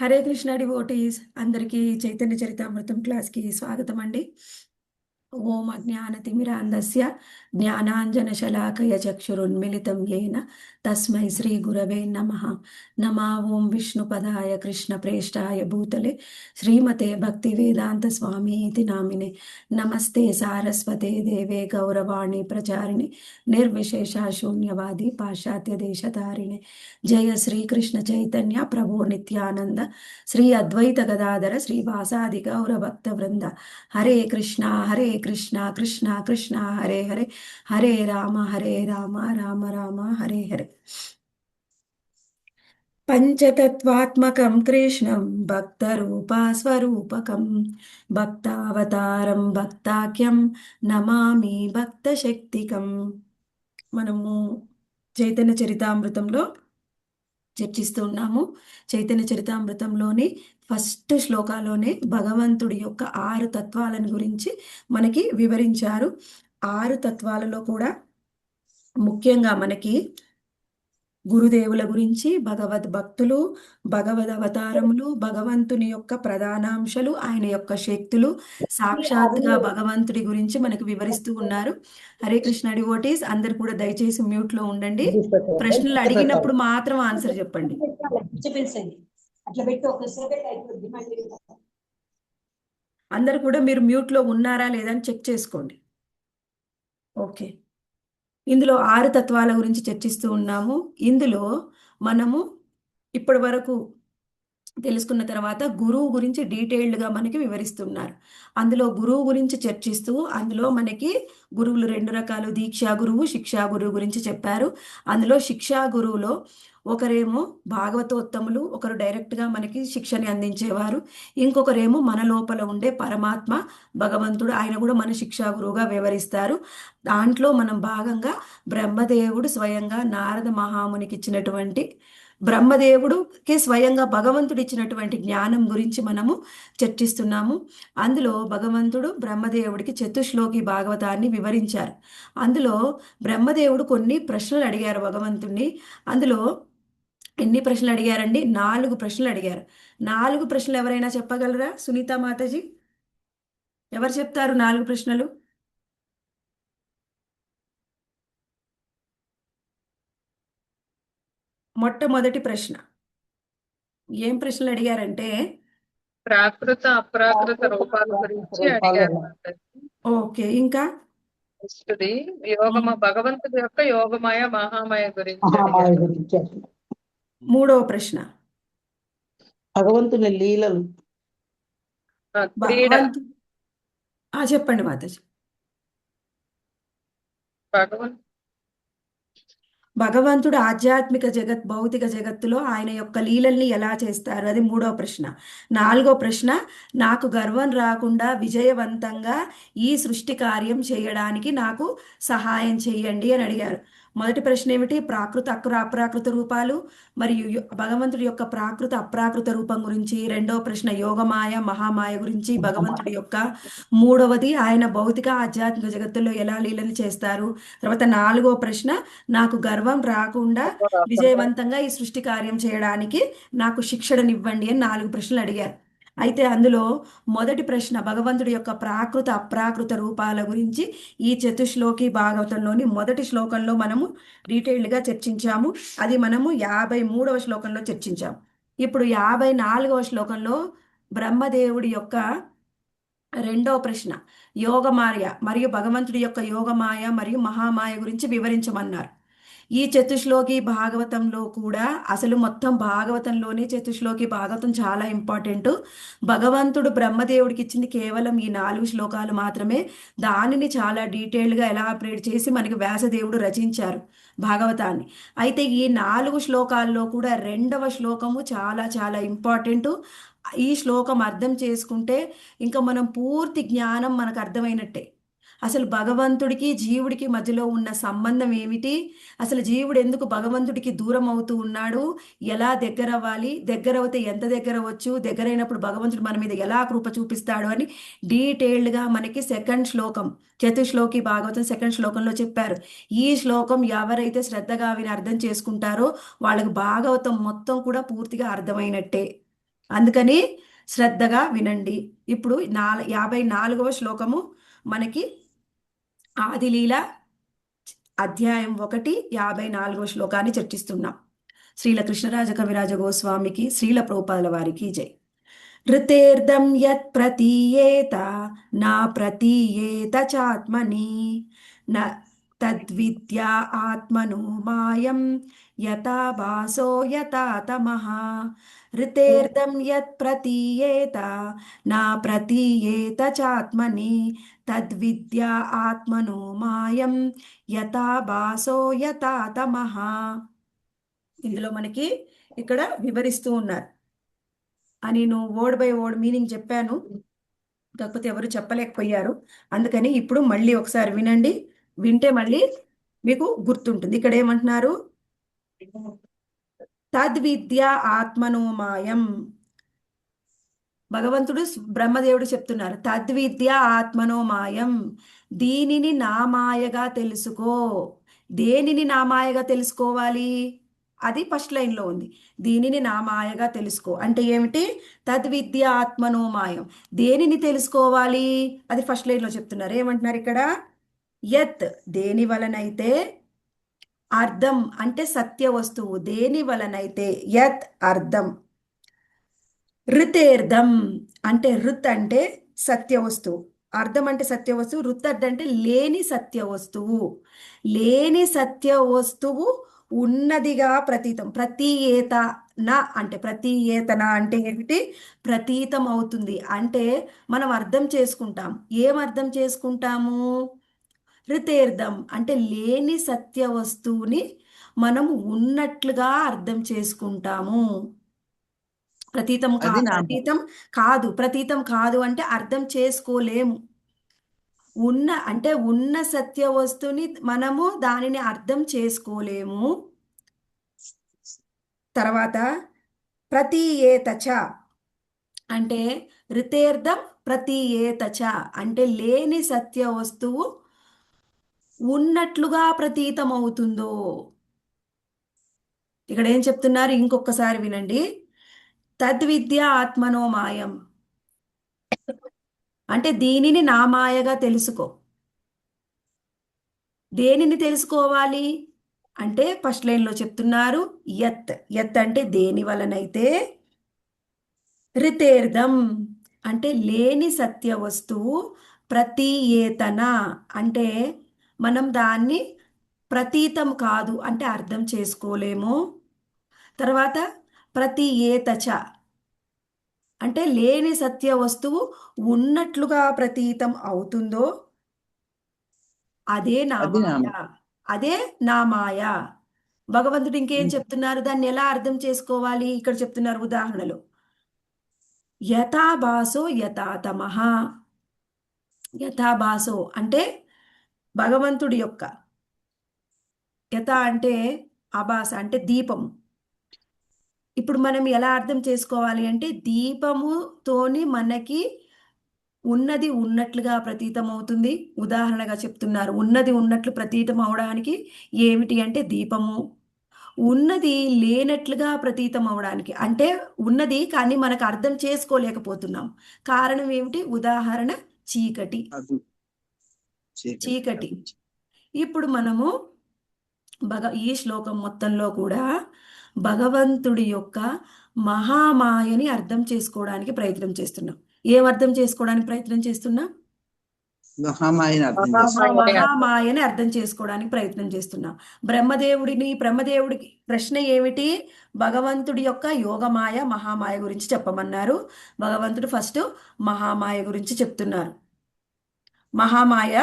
Hare Krishna devotees అందరికీ చైతన్య చరితామృతం క్లాస్కి స్వాగతం అండి. ఓం అజ్ఞానతిమిరాంధస్య జ్ఞానాంజనశలాకయ చక్షురున్మిళితం యేన తస్మై శ్రీ గురవే నమః. నమా ఓం విష్ణుపదాయ కృష్ణప్రేష్టాయ భూతలే శ్రీమతే భక్తివేదాంత స్వామీతి నామినే. నమస్తే సారస్వతే దేవే గౌరవాణి ప్రచారిణి నిర్విశేష శూన్యవాది పాశ్చాత్య దేశతారిణి. జయ శ్రీకృష్ణ చైతన్య ప్రభు నిత్యానంద శ్రీ అద్వైత గదాధర శ్రీవాసాది గౌరభక్త వృంద. హరే కృష్ణ కృష్ణ కృష్ణ కృష్ణ హరే హరే, హరే రామ రామ రామ హరే హరే. పంచతత్వాత్మకం కృష్ణం భక్తరూపా స్వరూపకం భక్తావతారం భక్తాఖ్యం నమామి భక్తశక్తికం. మనము చైతన్య చరితామృతంలో చర్చిస్తూ ఉన్నాము. చైతన్య చరితామృతంలోని ఫస్ట్ శ్లోకాలోనే భగవంతుడి యొక్క 6 తత్వాలను గురించి మనకి వివరించారు. 6 తత్వాలలో కూడా ముఖ్యంగా మనకి గురుదేవుల గురించి, భగవద్ భక్తులు, భగవద్ అవతారములు, భగవంతుని యొక్క ప్రధానాంశాలు, ఆయన యొక్క శక్తులు, సాక్షాత్గా భగవంతుడి గురించి మనకు వివరిస్తూ ఉన్నారు. హరే కృష్ణ డివోటీస్ అందరు కూడా దయచేసి మ్యూట్ లో ఉండండి. ప్రశ్నలు అడిగినప్పుడు మాత్రం ఆన్సర్ చెప్పండి. అందరు కూడా మీరు మ్యూట్ లో ఉన్నారా లేదా అని చెక్ చేసుకోండి. ఓకే, ఇందులో 6 తత్వాల గురించి చర్చిస్తూ ఉన్నాము. ఇందులో మనము ఇప్పటి వరకు తెలుసుకున్న తర్వాత గురువు గురించి డీటెయిల్డ్గా మనకి వివరిస్తున్నారు. అందులో గురువు గురించి చర్చిస్తూ అందులో మనకి గురువులు 2 రకాలు, దీక్షా గురువు, శిక్షా గురువు గురించి చెప్పారు. అందులో శిక్షా గురువులో ఒకరేమో భాగవతోత్తములు, ఒకరు డైరెక్ట్గా మనకి శిక్షని అందించేవారు, ఇంకొకరేమో మన లోపల ఉండే పరమాత్మ భగవంతుడు, ఆయన కూడా మన శిక్షా గురువుగా వివరిస్తారు. దాంట్లో మనం భాగంగా బ్రహ్మదేవుడు స్వయంగా నారద మహామునికి ఇచ్చినటువంటి, బ్రహ్మదేవుడుకి స్వయంగా భగవంతుడు ఇచ్చినటువంటి జ్ఞానం గురించి మనము చర్చిస్తున్నాము. అందులో భగవంతుడు బ్రహ్మదేవుడికి చతుశ్లోకి భాగవతాన్ని వివరించారు. అందులో బ్రహ్మదేవుడు కొన్ని ప్రశ్నలు అడిగారు భగవంతుణ్ణి. అందులో ఎన్ని ప్రశ్నలు అడిగారండి? 4 ప్రశ్నలు అడిగారు. 4 ప్రశ్నలు ఎవరైనా చెప్పగలరా? సునీత మాతాజీ ఎవరు చెప్తారు 4 ప్రశ్నలు? మొట్టమొదటి ప్రశ్న ఏం ప్రశ్నలు అడిగారంటే, ప్రాకృత అప్రాకృత రూపాల గురించి అడిగారు. ఓకే, ఇంకా యోగమ భగవంతుడి యొక్క యోగమాయ మహామాయ గురించి. మూడవ ప్రశ్న భగవంతుని లీలలు. చెప్పండి మాతాజీ. భగవంతుడు ఆధ్యాత్మిక జగత్, భౌతిక జగత్తులో ఆయన యొక్క లీలల్ని ఎలా చేస్తారు, అది మూడవ ప్రశ్న. 4వ ప్రశ్న, నాకు గర్వం రాకుండా విజయవంతంగా ఈ సృష్టి కార్యం చేయడానికి నాకు సహాయం చేయండి అని అడిగారు. మొదటి ప్రశ్న ఏమిటి? ప్రాకృత అప్రాకృత రూపాలు మరియు భగవంతుడి యొక్క ప్రాకృత అప్రాకృత రూపం గురించి. రెండవ ప్రశ్న యోగమాయ మహామాయ గురించి భగవంతుడి యొక్క. మూడవది ఆయన భౌతిక ఆధ్యాత్మిక జగత్తుల్లో ఎలా లీలలు చేస్తారు. తర్వాత 4వ ప్రశ్న, నాకు గర్వం రాకుండా విజయవంతంగా ఈ సృష్టి కార్యం చేయడానికి నాకు శిక్షణనివ్వండి అని 4 ప్రశ్నలు అడిగారు. అయితే అందులో మొదటి ప్రశ్న భగవంతుడి యొక్క ప్రాకృత అప్రాకృత రూపాల గురించి ఈ చతుశ్లోకి భాగవతంలోని మొదటి శ్లోకంలో మనము డీటెయిల్డ్గా చర్చించాము. అది మనము 53వ శ్లోకంలో చర్చించాము. ఇప్పుడు 54వ శ్లోకంలో బ్రహ్మదేవుడి యొక్క రెండవ ప్రశ్న యోగమాయ మరియు భగవంతుడి యొక్క యోగమాయ మరియు మహామాయ గురించి వివరించమన్నారు. ఈ చతుశ్లోకి భాగవతంలో కూడా అసలు మొత్తం భాగవతంలోనే చతుశ్లోకి భాగవతం చాలా ఇంపార్టెంట్. భగవంతుడు బ్రహ్మదేవుడికి ఇచ్చింది కేవలం ఈ 4 శ్లోకాలు మాత్రమే. దానిని చాలా డీటెయిల్డ్గా ఎలాబరేట్ చేసి మనకి వ్యాసదేవుడు రచించారు భాగవతాన్ని. అయితే ఈ 4 శ్లోకాల్లో కూడా 2వ శ్లోకము చాలా చాలా ఇంపార్టెంట్. ఈ శ్లోకం అర్థం చేసుకుంటే ఇంకా మనం పూర్తి జ్ఞానం మనకు అర్థమైనట్టే. అసలు భగవంతుడికి జీవుడికి మధ్యలో ఉన్న సంబంధం ఏమిటి, అసలు జీవుడు ఎందుకు భగవంతుడికి దూరం అవుతూ ఉన్నాడు, ఎలా దగ్గర అవ్వాలి, దగ్గర అవుతే ఎంత దగ్గర అవ్వచ్చు, దగ్గరైనప్పుడు భగవంతుడు మన మీద ఎలా కృప చూపిస్తాడు అని డీటెయిల్డ్గా మనకి సెకండ్ శ్లోకం చతుశ్లోకి భాగవతం సెకండ్ శ్లోకంలో చెప్పారు. ఈ శ్లోకం ఎవరైతే శ్రద్ధగా విని అర్థం చేసుకుంటారో వాళ్ళకి భాగవతం మొత్తం కూడా పూర్తిగా అర్థమైనట్టే. అందుకని శ్రద్ధగా వినండి. ఇప్పుడు 54వ శ్లోకము మనకి ఆదిలీల అధ్యాయం 1 54వ శ్లోకాన్ని చర్చిస్తున్నాం. శ్రీల కృష్ణరాజ కవిరాజ గోస్వామికి, శ్రీల ప్రభుపాదుల వారికి జై. ऋतेर्दं यत् प्रतीयेत न प्रतीयेत चात्मनि न तद्विद्या आत्मनो मायं यथा भासो यथा तमः. ऋतेर्दं यत् प्रतीयेत न प्रतीयेत चात्मनि तद्विद्या आत्मनो मायं యథా భాసో యథా తమః. ఇందులో మనకి ఇక్కడ వివరిస్తూ ఉన్నారు. నేను వర్డ్ బై వర్డ్ మీనింగ్ చెప్పాను, కాకపోతే ఎవరు చెప్పలేకపోయారు. అందుకని ఇప్పుడు మళ్ళీ ఒకసారి వినండి. వింటే మళ్ళీ మీకు గుర్తుంటుంది. ఇక్కడ ఏమంటున్నారు? తద్విద్య ఆత్మనోమాయం. భగవంతుడు బ్రహ్మదేవుడు చెప్తున్నారు, తద్విద్య ఆత్మనోమాయం, దీనిని నా మాయగా తెలుసుకో. దేనిని నా మాయగా తెలుసుకోవాలి? అది ఫస్ట్ లైన్లో ఉంది. దీనిని నా మాయగా తెలుసుకో అంటే ఏమిటి? తద్విద్య ఆత్మనోమాయం. దేనిని తెలుసుకోవాలి? అది ఫస్ట్ లైన్లో చెప్తున్నారు. ఏమంటున్నారు ఇక్కడ? యత్, దేని వలనైతే, అర్థం అంటే సత్య వస్తువు, దేని వలనైతే, యత్ అర్థం, ఋతేర్ధం అంటే, ఋత్ అంటే సత్య వస్తువు, అర్థం అంటే సత్య వస్తువు, ఋత్ అర్థం అంటే లేని సత్య వస్తువు. లేని సత్య వస్తువు ఉన్నదిగా ప్రతీతం. ప్రతీయేతన అంటే, ప్రతీయేతన అంటే ఏమిటి? ప్రతీతం అవుతుంది అంటే మనం అర్థం చేసుకుంటాం. ఏం అర్థం చేసుకుంటాము? ఋతేర్ధం అంటే లేని సత్య వస్తువుని మనం ఉన్నట్లుగా అర్థం చేసుకుంటాము. ప్రతీతం అది నామం. ప్రతీతం కాదు. ప్రతీతం కాదు అంటే అర్థం చేసుకోలేము. ఉన్న సత్య వస్తువుని మనము దానిని అర్థం చేసుకోలేము. తర్వాత ప్రతీయేతచ అంటే, ఋతేర్ధం ప్రతీయేతచ అంటే లేని సత్య వస్తువు ఉన్నట్లుగా ప్రతీతం అవుతుందో. ఇక్కడ ఏం చెప్తున్నారు? ఇంకొకసారి వినండి. తద్విద్య ఆత్మనో మాయం అంటే దీనిని నా మాయగా తెలుసుకో. దేనిని తెలుసుకోవాలి అంటే ఫస్ట్ లైన్లో చెప్తున్నారు, యత్. యత్ అంటే దేని వలనైతే, ఋతేర్ధం అంటే లేని సత్య వస్తువు, ప్రతీయేతన అంటే మనం దాన్ని ప్రతీతం కాదు అంటే అర్థం చేసుకోలేము. తర్వాత ప్రతీయేతచ అంటే లేని సత్య వస్తువు ఉన్నట్లుగా ప్రతీతం అవుతుందో అదే నా అది మాయ. నామం. అదే నా మాయ. భగవంతుడు ఇంకేం చెప్తున్నారు? దాన్ని ఎలా అర్థం చేసుకోవాలి? ఇక్కడ చెప్తున్నారు ఉదాహరణలు. యథాభాసో యథాతమః. యథాభాసో అంటే భగవంతుడి యొక్క, యథ అంటే ఆభాస అంటే దీపము. ఇప్పుడు మనం ఎలా అర్థం చేసుకోవాలి అంటే, దీపముతోని మనకి ఉన్నది ఉన్నట్లుగా ప్రతీతం అవుతుంది. ఉదాహరణగా చెప్తున్నారు, ఉన్నది ఉన్నట్లు ప్రతీతం అవడానికి ఏమిటి అంటే దీపము. ఉన్నది లేనట్లుగా ప్రతీతం అవడానికి అంటే ఉన్నది కానీ మనకు అర్థం చేసుకోలేకపోతున్నాం. కారణం ఏమిటి? ఉదాహరణ చీకటి. అది చీకటి. ఇప్పుడు మనము ఈ శ్లోకం మొత్తంలో కూడా భగవంతుడి యొక్క మహామాయని అర్థం చేసుకోవడానికి ప్రయత్నం చేస్తున్నాం. ఏం అర్థం చేసుకోవడానికి ప్రయత్నం చేస్తున్నాం? మహామాయని అర్థం చేసుకో. మహామాయని అర్థం చేసుకోవడానికి ప్రయత్నం చేస్తున్నాం. బ్రహ్మదేవుడికి ప్రశ్న ఏమిటి? భగవంతుడి యొక్క యోగమాయ మహామాయ గురించి చెప్పమన్నారు. భగవంతుడు ఫస్ట్ మహామాయ గురించి చెప్తున్నారు. మహామాయ,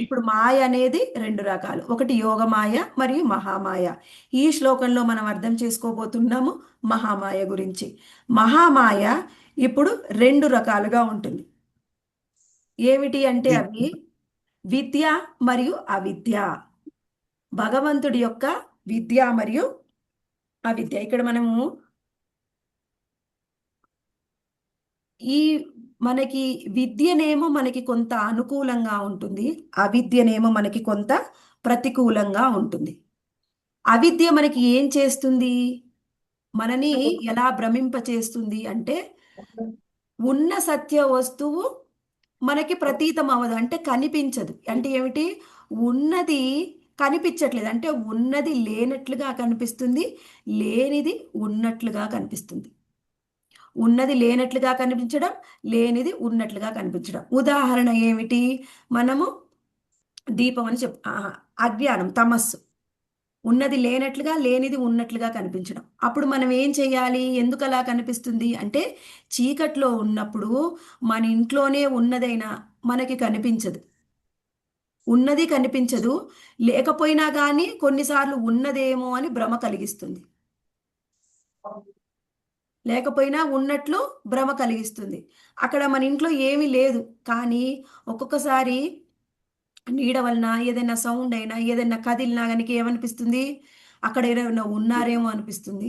ఇప్పుడు మాయ అనేది రెండు రకాలు, ఒకటి యోగమాయ మరియు మహామాయ. ఈ శ్లోకంలో మనం అర్థం చేసుకోబోతున్నాము మహామాయ గురించి. మహామాయ ఇప్పుడు రెండు రకాలుగా ఉంటుంది. ఏమిటి అంటే అవి విద్య మరియు అవిద్య. భగవంతుడి యొక్క విద్య మరియు అవిద్య. ఇక్కడ మనము ఈ మనకి విద్యనేమో మనకి కొంత అనుకూలంగా ఉంటుంది, అవిద్యనేమో మనకి కొంత ప్రతికూలంగా ఉంటుంది. అవిద్య మనకి ఏం చేస్తుంది? మనని ఎలా భ్రమింపచేస్తుంది అంటే ఉన్న సత్య వస్తువు మనకి ప్రతీతం అవ్వదు, అంటే కనిపించదు. అంటే ఏమిటి? ఉన్నది కనిపించట్లేదు, అంటే ఉన్నది లేనట్లుగా కనిపిస్తుంది, లేనిది ఉన్నట్లుగా కనిపిస్తుంది. ఉన్నది లేనట్లుగా కనిపించడం, లేనిది ఉన్నట్లుగా కనిపించడం. ఉదాహరణ ఏమిటి? మనము దీపం అని అజ్ఞానం, తమస్సు. ఉన్నది లేనట్లుగా, లేనిది ఉన్నట్లుగా కనిపించడం. అప్పుడు మనం ఏం చేయాలి? ఎందుకు అలా కనిపిస్తుంది అంటే, చీకట్లో ఉన్నప్పుడు మన ఇంట్లోనే ఉన్నదైనా మనకి కనిపించదు, ఉన్నది కనిపించదు. లేకపోయినా కానీ కొన్నిసార్లు ఉన్నదేమో అని భ్రమ కలిగిస్తుంది, లేకపోయినా ఉన్నట్లు భ్రమ కలిగిస్తుంది. అక్కడ మన ఇంట్లో ఏమీ లేదు, కానీ ఒక్కొక్కసారి నీడ వలన ఏదైనా సౌండ్ అయినా, ఏదైనా కదిలినా కనుక ఏమనిపిస్తుంది? అక్కడ ఏమైనా ఉన్నారేమో అనిపిస్తుంది,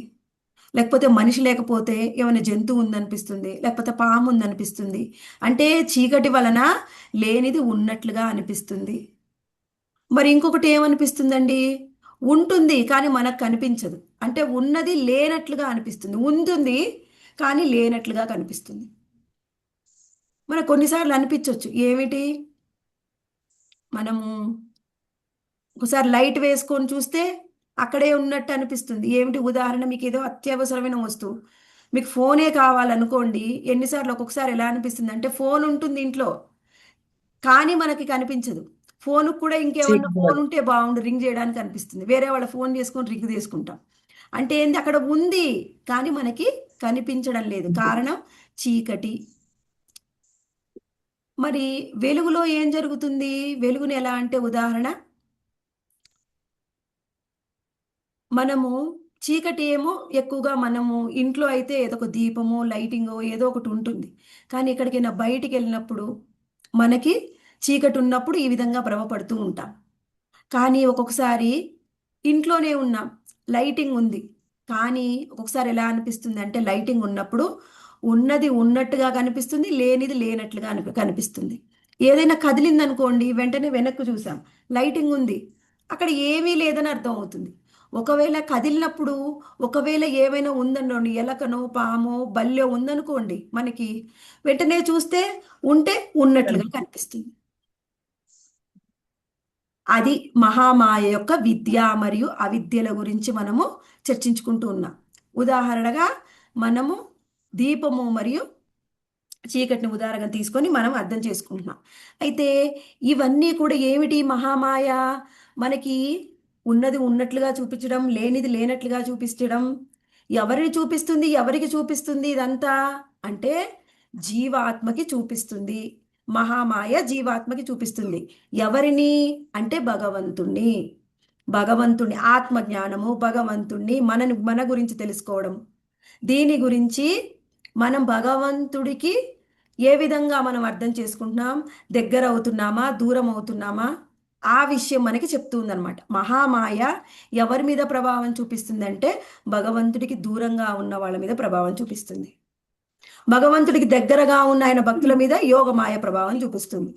లేకపోతే మనిషి లేకపోతే ఏమైనా జంతువు ఉందనిపిస్తుంది, లేకపోతే పాము ఉందనిపిస్తుంది. అంటే చీకటి వలన లేనిది ఉన్నట్లుగా అనిపిస్తుంది. మరి ఇంకొకటి ఏమనిపిస్తుందండి? ఉంటుంది కానీ మనకు కనిపించదు, అంటే ఉన్నది లేనట్లుగా అనిపిస్తుంది, ఉంటుంది కానీ లేనట్లుగా కనిపిస్తుంది. మనకు కొన్నిసార్లు అనిపించవచ్చు ఏమిటి? మనము ఒకసారి లైట్ వేసుకొని చూస్తే అక్కడే ఉన్నట్టు అనిపిస్తుంది. ఏమిటి? ఉదాహరణ, మీకు ఏదో అత్యవసరమైన వస్తువు, మీకు ఫోనే కావాలనుకోండి. ఎన్నిసార్లు ఒక్కొక్కసారి ఎలా అనిపిస్తుంది అంటే, ఫోన్ ఉంటుంది ఇంట్లో కానీ మనకి కనిపించదు. ఫోన్ కూడా ఇంకేమన్నా ఫోన్ ఉంటే బాగుండు రింగ్ చేయడానికి అనిపిస్తుంది, వేరే వాళ్ళ ఫోన్ చేసుకొని రింగ్ తీసుకుంటాం. అంటే ఏంది? అక్కడ ఉంది కానీ మనకి కనిపించడం లేదు, కారణం చీకటి. మరి వెలుగులో ఏం జరుగుతుంది? వెలుగుని ఎలా అంటే, ఉదాహరణ, మనము చీకటి ఏమో ఎక్కువగా మనము ఇంట్లో అయితే ఏదో ఒక దీపమో లైటింగో ఏదో ఒకటి ఉంటుంది, కానీ ఎక్కడికైనా బయటికి వెళ్ళినప్పుడు మనకి చీకటి ఉన్నప్పుడు ఈ విధంగా భ్రమపడుతూ ఉంటాం. కానీ ఒక్కొక్కసారి ఇంట్లోనే ఉన్నాం, లైటింగ్ ఉంది, కానీ ఒక్కొక్కసారి ఎలా అనిపిస్తుంది అంటే, లైటింగ్ ఉన్నప్పుడు ఉన్నది ఉన్నట్టుగా కనిపిస్తుంది, లేనిది లేనట్లుగా కనిపిస్తుంది. ఏదైనా కదిలింది అనుకోండి, వెంటనే వెనక్కు చూసాం, లైటింగ్ ఉంది, అక్కడ ఏమీ లేదని అర్థం అవుతుంది. ఒకవేళ కదిలినప్పుడు, ఒకవేళ ఏమైనా ఉందనుకోండి, ఎలకనో పామో బల్లో ఉందనుకోండి, మనకి వెంటనే చూస్తే ఉంటే ఉన్నట్లుగా కనిపిస్తుంది. అది మహామాయ యొక్క విద్య మరియు అవిద్యల గురించి మనము చర్చించుకుంటూ ఉన్నాం. ఉదాహరణగా మనము దీపము మరియు చీకటిని ఉదాహరణగా తీసుకొని మనం అర్థం చేసుకుంటున్నాం. అయితే ఇవన్నీ కూడా ఏమిటి? మహామాయ మనకి ఉన్నది ఉన్నట్లుగా చూపించడం, లేనిది లేనట్లుగా చూపించడం. ఎవరిని చూపిస్తుంది? ఎవరికి చూపిస్తుంది ఇదంతా అంటే, జీవాత్మకి చూపిస్తుంది. మహామాయ జీవాత్మకి చూపిస్తుంది. ఎవరిని అంటే, భగవంతుణ్ణి. భగవంతుణ్ణి, ఆత్మజ్ఞానము, భగవంతుణ్ణి, మన గురించి తెలుసుకోవడం. దీని గురించి మనం భగవంతుడికి ఏ విధంగా మనం అర్థం చేసుకుంటున్నాం, దగ్గర అవుతున్నామా, దూరం అవుతున్నామా, ఆ విషయం మనకి చెప్తుందన్నమాట. మహామాయ ఎవరి మీద ప్రభావం చూపిస్తుందంటే, భగవంతుడికి దూరంగా ఉన్న వాళ్ళ మీద ప్రభావం చూపిస్తుంది. భగవంతుడికి దగ్గరగా ఉన్న ఆయన భక్తుల మీద యోగమాయ ప్రభావం చూపిస్తుంది.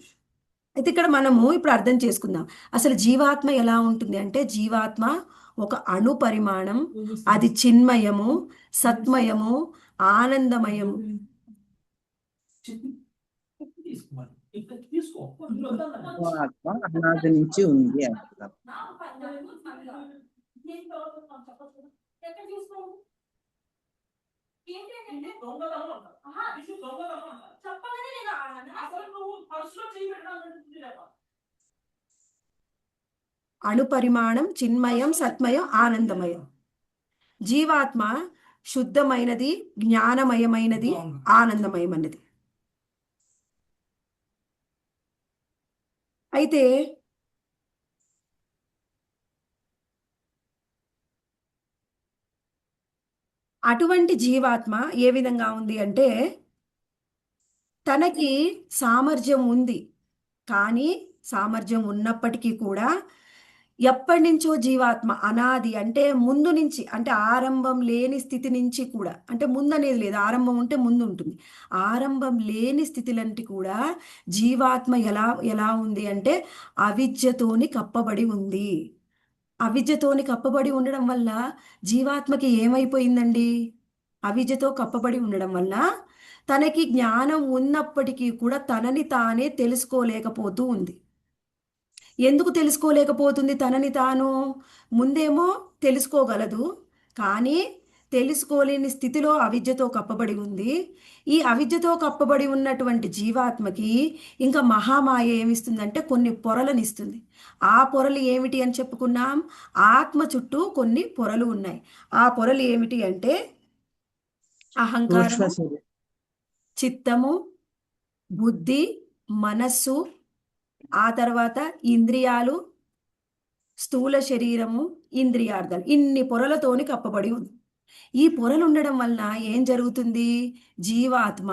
అయితే ఇక్కడ మనము ఇప్పుడు అర్థం చేసుకుందాం, అసలు జీవాత్మ ఎలా ఉంటుంది అంటే, జీవాత్మ ఒక అణు పరిమాణం, అది చిన్మయము, సత్మయము, ఆనందమయము. ఆత్మ అనాది నుంచి ఉంది అంటారు. అణు పరిమాణం, చిన్మయం, సత్మయం, ఆనందమయం. జీవాత్మ శుద్ధమైనది, జ్ఞానమయమైనది, ఆనందమయమైనది. అయితే అటువంటి జీవాత్మ ఏ విధంగా ఉంది అంటే, తనకి సామర్థ్యం ఉంది, కానీ సామర్థ్యం ఉన్నప్పటికీ కూడా ఎప్పటి నుంచో జీవాత్మ అనాది, అంటే ముందు నుంచి, అంటే ఆరంభం లేని స్థితి నుంచి కూడా, అంటే ముందు అనేది లేదు, ఆరంభం ఉంటే ముందు ఉంటుంది, ఆరంభం లేని స్థితిలంటి కూడా జీవాత్మ ఎలా ఎలా ఉంది అంటే, అవిద్యతోని కప్పబడి ఉంది. అవిద్యతోని కప్పబడి ఉండడం వల్ల జీవాత్మకి ఏమైపోయిందండి? అవిద్యతో కప్పబడి ఉండడం వల్ల తనకి జ్ఞానం ఉన్నప్పటికీ కూడా తనని తానే తెలుసుకోలేకపోతూ ఉంది. ఎందుకు తెలుసుకోలేకపోతుంది తనని తాను? ముందేమో తెలుసుకోగలదు, కానీ తెలుసుకోలేని స్థితిలో అవిద్యతో కప్పబడి ఉంది. ఈ అవిద్యతో కప్పబడి ఉన్నటువంటి జీవాత్మకి ఇంకా మహామాయ ఏమిస్తుందంటే కొన్ని పొరలను ఇస్తుంది. ఆ పొరలు ఏమిటి అని చెప్పుకున్నాం? ఆత్మ చుట్టూ కొన్ని పొరలు ఉన్నాయి. ఆ పొరలు ఏమిటి అంటే సూక్ష్మ అహంకారము, శరీరం. చిత్తము, బుద్ధి, మనస్సు, ఆ తర్వాత ఇంద్రియాలు, స్థూల శరీరము, ఇంద్రియార్థాలు, ఇన్ని పొరలతోని కప్పబడి ఉంది. ఈ పొరలు ఉండడం వలన ఏం జరుగుతుంది? జీవాత్మ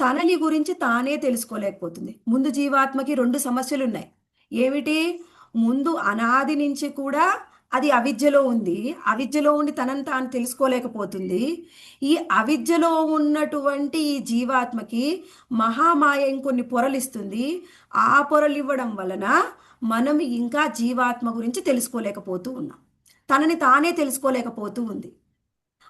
తనని గురించి తానే తెలుసుకోలేకపోతుంది. ముందు జీవాత్మకి రెండు సమస్యలు ఉన్నాయి. ఏమిటి? ముందు అనాది నుంచి కూడా అది అవిద్యలో ఉంది. అవిద్యలో ఉండి తనని తాను తెలుసుకోలేకపోతుంది. ఈ అవిద్యలో ఉన్నటువంటి ఈ జీవాత్మకి మహామాయ ఇంకొన్ని పొరలు ఇస్తుంది. ఆ పొరలు ఇవ్వడం వలన మనం ఇంకా జీవాత్మ గురించి తెలుసుకోలేకపోతూ ఉన్నాం. తనని తానే తెలుసుకోలేకపోతూ ఉంది.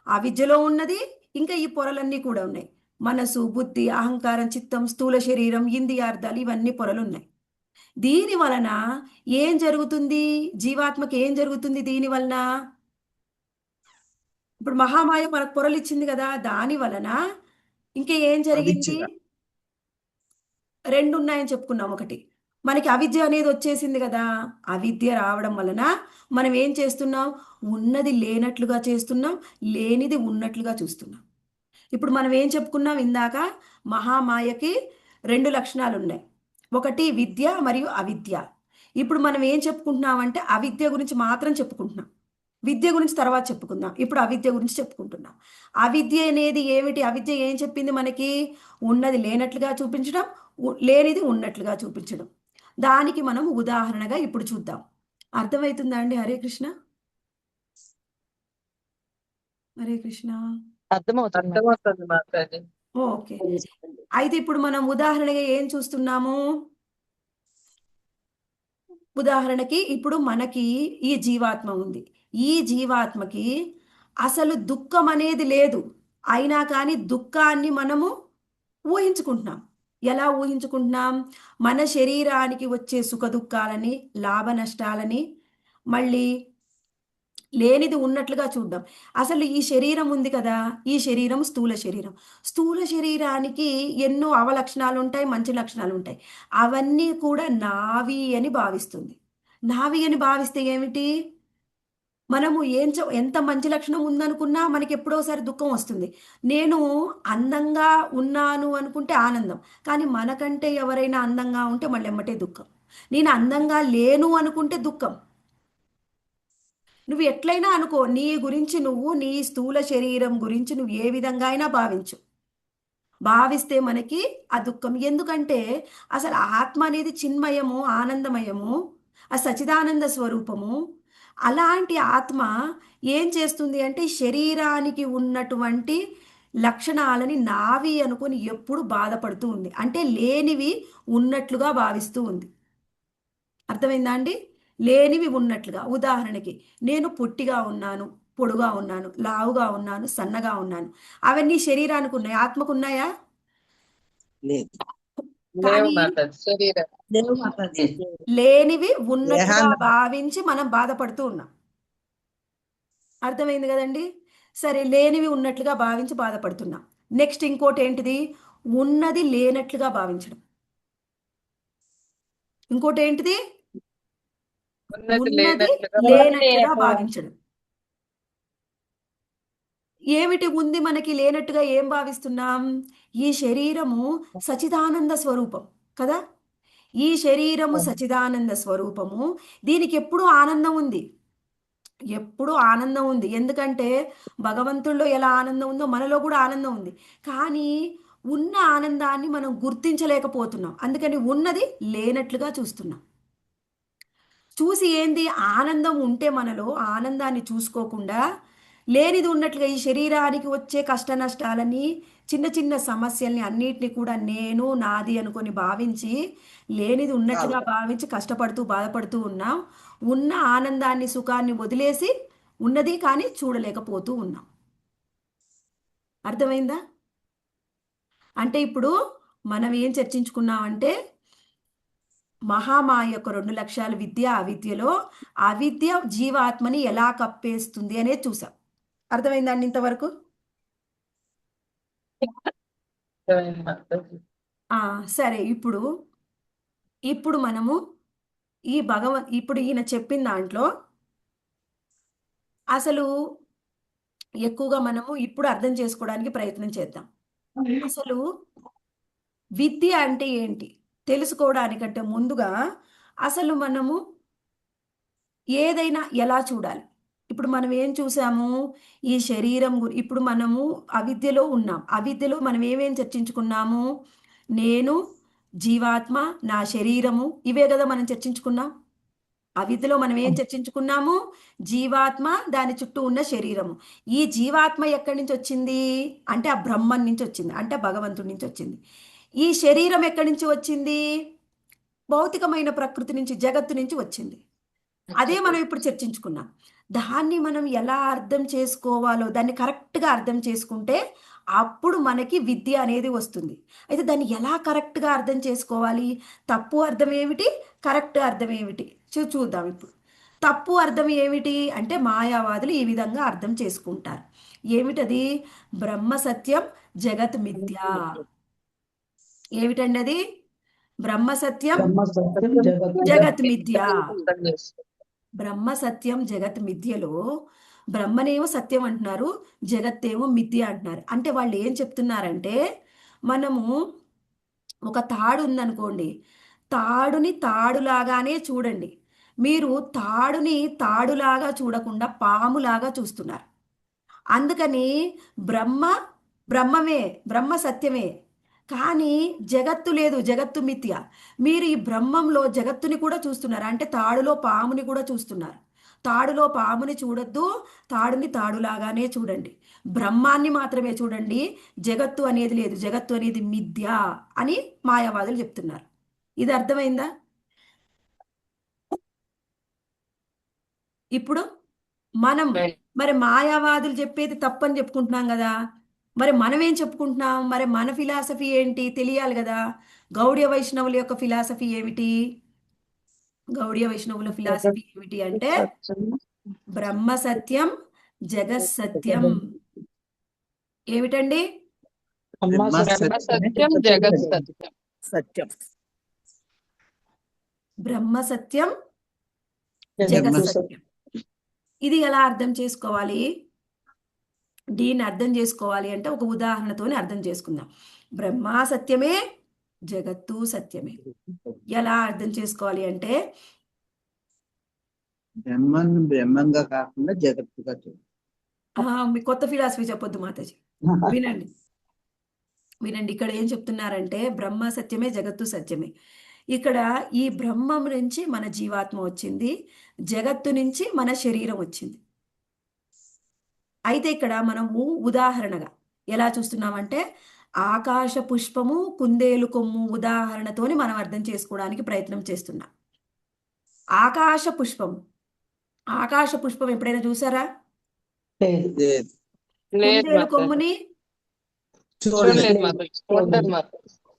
అవిద్యలో ఉన్నది, ఇంకా ఈ పొరలన్నీ కూడా ఉన్నాయి. మనసు, బుద్ధి, అహంకారం, చిత్తం, స్థూల శరీరం, ఇంద్రియార్థాలు, ఇవన్నీ పొరలు ఉన్నాయి. దీని వలన ఏం జరుగుతుంది? జీవాత్మకి ఏం జరుగుతుంది దీని వలన? ఇప్పుడు మహామాయ మనకు పొరలు ఇచ్చింది కదా, దాని వలన ఇంకా ఏం జరిగింది? అవిద్య. రెండు ఉన్నాయని చెప్పుకున్నాం. ఒకటి, మనకి అవిద్య అనేది వచ్చేసింది కదా. అవిద్య రావడం వలన మనం ఏం చేస్తున్నాం? ఉన్నది లేనట్లుగా చేస్తున్నాం, లేనిది ఉన్నట్లుగా చూస్తున్నాం. ఇప్పుడు మనం ఏం చెప్పుకున్నాం ఇందాక? మహామాయకి రెండు లక్షణాలు ఉన్నాయి. ఒకటి విద్య మరియు అవిద్య. ఇప్పుడు మనం ఏం చెప్పుకుంటున్నామంటే అవిద్య గురించి మాత్రం చెప్పుకుంటున్నాం. విద్య గురించి తర్వాత చెప్పుకుందాం. ఇప్పుడు అవిద్య గురించి చెప్పుకుంటున్నాం. అవిద్య అనేది ఏమిటి? అవిద్య ఏం చెప్పింది మనకి? ఉన్నది లేనట్లుగా చూపించడం, లేనిది ఉన్నట్లుగా చూపించడం. దానికి మనం ఉదాహరణగా ఇప్పుడు చూద్దాం. అర్థమవుతుందా అండి? హరే కృష్ణ, హరే కృష్ణ. అర్థమవుతుంది. అర్థమవుతుంది మాతాజీ. ఓకే, అయితే ఇప్పుడు మనం ఉదాహరణగా ఏం చూస్తున్నాము? ఉదాహరణకి ఇప్పుడు మనకి ఈ జీవాత్మ ఉంది. ఈ జీవాత్మకి అసలు దుఃఖం అనేది లేదు. అయినా కానీ దుఃఖాన్ని మనము ఊహించుకుంటున్నాం. ఎలా ఊహించుకుంటున్నాం? మన శరీరానికి వచ్చే సుఖ దుఃఖాలని, లాభ నష్టాలని, మళ్ళీ లేనిది ఉన్నట్లుగా చూద్దాం. అసలు ఈ శరీరం ఉంది కదా, ఈ శరీరం స్థూల శరీరం. స్థూల శరీరానికి ఎన్నో అవలక్షణాలు ఉంటాయి, మంచి లక్షణాలు ఉంటాయి. అవన్నీ కూడా నావి అని భావిస్తుంది. నావి అని భావిస్తే ఏమిటి? మనము ఎంత మంచి లక్షణం ఉందనుకున్నా మనకి ఎప్పుడోసారి దుఃఖం వస్తుంది. నేను అందంగా ఉన్నాను అనుకుంటే ఆనందం, కానీ మనకంటే ఎవరైనా అందంగా ఉంటే మళ్ళీ ఎమ్మటే దుఃఖం. నేను అందంగా లేను అనుకుంటే దుఃఖం. నువ్వు ఎట్లయినా అనుకో, నీ గురించి నువ్వు, నీ స్థూల శరీరం గురించి నువ్వు ఏ విధంగా అయినా భావించు. భావిస్తే మనకి ఆ దుఃఖం. ఎందుకంటే అసలు ఆత్మ అనేది చిన్మయము, ఆనందమయము, ఆ సచిదానంద స్వరూపము. అలాంటి ఆత్మ ఏం చేస్తుంది అంటే శరీరానికి ఉన్నటువంటి లక్షణాలని నావి అనుకొని ఎప్పుడు బాధపడుతూ ఉంది. అంటే లేనివి ఉన్నట్లుగా భావిస్తూ ఉంది. అర్థమైందా అండి? లేనివి ఉన్నట్లుగా. ఉదాహరణకి నేను పొట్టిగా ఉన్నాను, పొడుగా ఉన్నాను, లావుగా ఉన్నాను, సన్నగా ఉన్నాను. అవన్నీ శరీరానికి ఉన్నాయి, ఆత్మకు ఉన్నాయా? లేదు. లేవు కానీ మాతాజీ. శరీరం లేవు మాతాజీ. లేనివి ఉన్నట్లుగా దేహాన్ని భావించి మనం బాధపడుతూ ఉన్నాం. అర్థమైంది కదండి? సరే, లేనివి ఉన్నట్లుగా భావించి బాధపడుతున్నాం. నెక్స్ట్ ఇంకోటి ఏంటిది? ఉన్నది లేనట్లుగా భావించడం. ఇంకోటి ఏంటిది? ఉన్నది ఉన్నది లేనట్లుగా లేనట్లుగా భావించడం. ఏమిటి ఉంది మనకి లేనట్టుగా ఏం భావిస్తున్నాం? ఈ శరీరము సచిదానంద స్వరూపం కదా. ఈ శరీరము సచిదానంద స్వరూపము. దీనికి ఎప్పుడూ ఆనందం ఉంది, ఎప్పుడూ ఆనందం ఉంది. ఎందుకంటే భగవంతుల్లో ఎలా ఆనందం ఉందో మనలో కూడా ఆనందం ఉంది. కానీ ఉన్న ఆనందాన్ని మనం గుర్తించలేకపోతున్నాం. అందుకని ఉన్నది లేనట్లుగా చూస్తున్నాం. చూసి ఏంది? ఆనందం ఉంటే మనలో ఆనందాన్ని చూసుకోకుండా లేనిది ఉన్నట్లుగా ఈ శరీరానికి వచ్చే కష్ట నష్టాలని, చిన్న చిన్న సమస్యల్ని అన్నిటిని కూడా నేను, నాది అనుకొని భావించి లేనిది ఉన్నట్లుగా భావించి కష్టపడుతూ బాధపడుతూ ఉన్నాం. ఉన్న ఆనందాన్ని సుఖాన్ని వదిలేసి ఉన్నది కానీ చూడలేకపోతూ ఉన్నాం. అర్థమైందా? అంటే ఇప్పుడు మనం ఏం చర్చించుకున్నామంటే మహామాయ యొక్క 2 లక్ష్యాలు విద్య అవిద్యలో అవిద్య జీవాత్మని ఎలా కప్పేస్తుంది అనేది చూసాం. అర్థమైందండి ఇంతవరకు? అర్థమైంది మాతాజీ. సరే, ఇప్పుడు మనము ఇప్పుడు ఈయన చెప్పిన దాంట్లో అసలు ఎక్కువగా మనము ఇప్పుడు అర్థం చేసుకోవడానికి ప్రయత్నం చేద్దాం. అసలు విద్య అంటే ఏంటి తెలుసుకోవడానికంటే ముందుగా అసలు మనము ఏదైనా ఎలా చూడాలి? ఇప్పుడు మనం ఏం చూసాము? ఈ శరీరం ఇప్పుడు మనము అవిద్యలో ఉన్నాం. అవిద్యలో మనం ఏమేం చర్చించుకున్నాము? నేను, జీవాత్మ, నా శరీరము, ఇవే కదా మనం చర్చించుకున్నాం. అవిద్యలో మనం ఏం చర్చించుకున్నాము? జీవాత్మ, దాని చుట్టూ ఉన్న శరీరము. ఈ జీవాత్మ ఎక్కడి నుంచి వచ్చింది అంటే ఆ బ్రహ్మం నుంచి వచ్చింది, అంటే భగవంతుడి నుంచి వచ్చింది. ఈ శరీరం ఎక్కడి నుంచి వచ్చింది? భౌతికమైన ప్రకృతి నుంచి, జగత్తు నుంచి వచ్చింది. అదే మనం ఇప్పుడు చర్చించుకున్నాం. దాన్ని మనం ఎలా అర్థం చేసుకోవాలో దాన్ని కరెక్ట్గా అర్థం చేసుకుంటే అప్పుడు మనకి విద్య అనేది వస్తుంది. అయితే దాన్ని ఎలా కరెక్ట్గా అర్థం చేసుకోవాలి? తప్పు అర్థం ఏమిటి, కరెక్ట్ అర్థం ఏమిటి చూద్దాం. ఇప్పుడు తప్పు అర్థం ఏమిటి అంటే మాయావాదులు ఈ విధంగా అర్థం చేసుకుంటారు. ఏమిటది? బ్రహ్మ సత్యం, జగత్ మిథ్య. ఏమిటండి అది? బ్రహ్మ సత్యం, జగత్ మిథ్య. బ్రహ్మ సత్యం, జగత్ మిథ్యలో బ్రహ్మనేమో సత్యం అంటున్నారు, జగత్తేమో మిథ్య అంటున్నారు. అంటే వాళ్ళు ఏం చెప్తున్నారంటే మనము ఒక తాడు ఉందనుకోండి, తాడుని తాడులాగానే చూడండి. మీరు తాడుని తాడులాగా చూడకుండా పాములాగా చూస్తున్నారు. అందుకని బ్రహ్మ బ్రహ్మమే, బ్రహ్మ సత్యమే, కానీ జగత్తు లేదు, జగత్తు మిథ్య. మీరు ఈ బ్రహ్మంలో జగత్తుని కూడా చూస్తున్నారు, అంటే తాడులో పాముని కూడా చూస్తున్నారు. తాడులో పాముని చూడొద్దు, తాడుని తాడులాగానే చూడండి, బ్రహ్మాన్ని మాత్రమే చూడండి. జగత్తు అనేది లేదు, జగత్తు అనేది మిథ్య అని మాయావాదులు చెప్తున్నారు. ఇది అర్థమైందా? ఇప్పుడు మనం మరి మాయావాదులు చెప్పేది తప్పని చెప్పుకుంటున్నాం కదా, మరి మనం ఏం చెప్పుకుంటున్నాం? మరి మన ఫిలాసఫీ ఏంటి తెలియాలి కదా. గౌడీయ వైష్ణవుల యొక్క ఫిలాసఫీ ఏమిటి? గౌడీయ వైష్ణవుల ఫిలాసఫీ ఏమిటి అంటే బ్రహ్మ సత్యం, జగత్ సత్యం. ఏమిటండి? బ్రహ్మ సత్యం, జగత్ సత్యం. సత్యం. బ్రహ్మ సత్యం, జగత్ సత్యం. ఇది ఎలా అర్థం చేసుకోవాలి? దీన్ని అర్థం చేసుకోవాలి అంటే ఒక ఉదాహరణతోనే అర్థం చేసుకుందాం. బ్రహ్మ సత్యమే, జగత్తు సత్యమే. ఎలా అర్థం చేసుకోవాలి అంటే బ్రహ్మాన్ని బ్రహ్మంగా కాకుండా జగత్తుగా చూడు. మీ కొత్త ఫిలాసఫీ చెప్పొద్దు మాతాజీ, వినండి. ఇక్కడ ఏం చెప్తున్నారంటే బ్రహ్మ సత్యమే, జగత్తు సత్యమే. ఇక్కడ ఈ బ్రహ్మం నుంచి మన జీవాత్మ వచ్చింది, జగత్తు నుంచి మన శరీరం వచ్చింది. అయితే ఇక్కడ మనము ఉదాహరణగా ఎలా చూస్తున్నామంటే ఆకాశ పుష్పము, కుందేలు కొమ్ము ఉదాహరణతోని మనం అర్థం చేసుకోవడానికి ప్రయత్నం చేస్తున్నాం. ఆకాశ పుష్పం ఎప్పుడైనా చూసారా? కుందేలు కొమ్ముని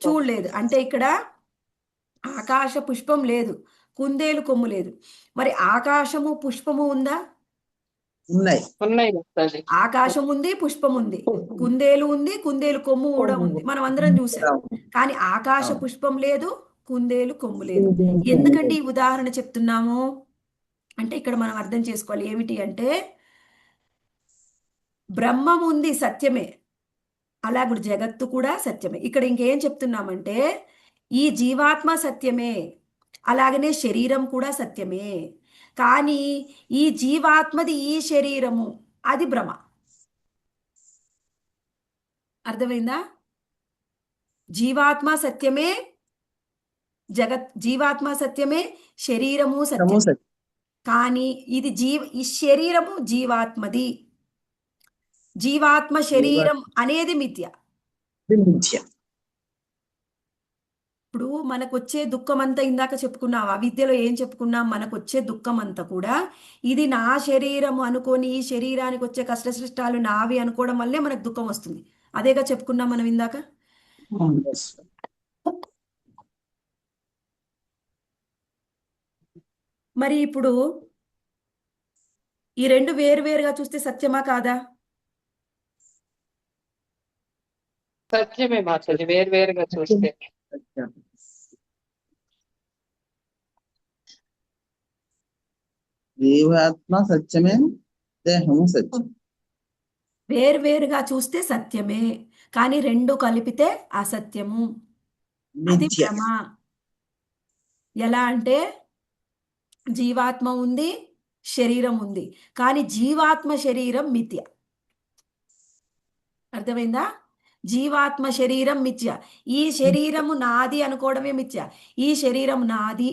చూడలేదు. అంటే ఇక్కడ ఆకాశ పుష్పం లేదు, కుందేలు కొమ్ము లేదు. మరి ఆకాశము పుష్పము ఉందా? ఉన్నాయి. ఆకాశం ఉంది, పుష్పం ఉంది, కుందేలు ఉంది, కుందేలు కొమ్ము కూడా ఉంది, మనం అందరం చూసాం. కానీ ఆకాశ పుష్పం లేదు, కుందేలు కొమ్ము లేదు. ఎందుకంటే ఈ ఉదాహరణ చెప్తున్నాము అంటే ఇక్కడ మనం అర్థం చేసుకోవాలి ఏమిటి అంటే బ్రహ్మం ఉంది, సత్యమే, అలాగే జగత్తు కూడా సత్యమే. ఇక్కడ ఇంకేం చెప్తున్నామంటే ఈ జీవాత్మ సత్యమే, అలాగనే శరీరం కూడా సత్యమే, కానీ ఈ జీవాత్మది ఈ శరీరము అది భ్రమ. అర్థమైందా? జీవాత్మ సత్యమే, జీవాత్మ సత్యమే, శరీరము సత్యమే, కానీ ఇది ఈ శరీరము జీవాత్మది, జీవాత్మ శరీరం అనేది మిథ్య. ఇప్పుడు మనకొచ్చే దుఃఖం అంతా ఇందాక చెప్పుకున్నాం, అవిద్యలో ఏం చెప్పుకున్నాం, మనకొచ్చే దుఃఖం అంతా కూడా ఇది నా శరీరం అనుకొని ఈ శరీరానికి వచ్చే కష్టశిష్టాలు నావి అనుకోవడం వల్లే మనకు దుఃఖం వస్తుంది. అదేగా చెప్పుకున్నాం మనం ఇందాక. Yes. మరి ఇప్పుడు ఈ రెండు వేరువేరుగా చూస్తే సత్యమా కాదా? సత్యమే మాతాజీ, వేరువేరుగా చూస్తే. సత్యం. జీవాత్మ సత్యమే, దేహము సత్యం. వేరువేరుగా చూస్తే సత్యమే, కానీ రెండు కలిపితే అసత్యము, అది మిథ్య. భ్రమ. ఎలా అంటే జీవాత్మ ఉంది, శరీరం ఉంది, కానీ జీవాత్మ శరీరం మిథ్య. అర్థమైందా? జీవాత్మ శరీరం మిథ్య. ఈ శరీరము నాది అనుకోవడమే మిథ్య. ఈ శరీరం నాది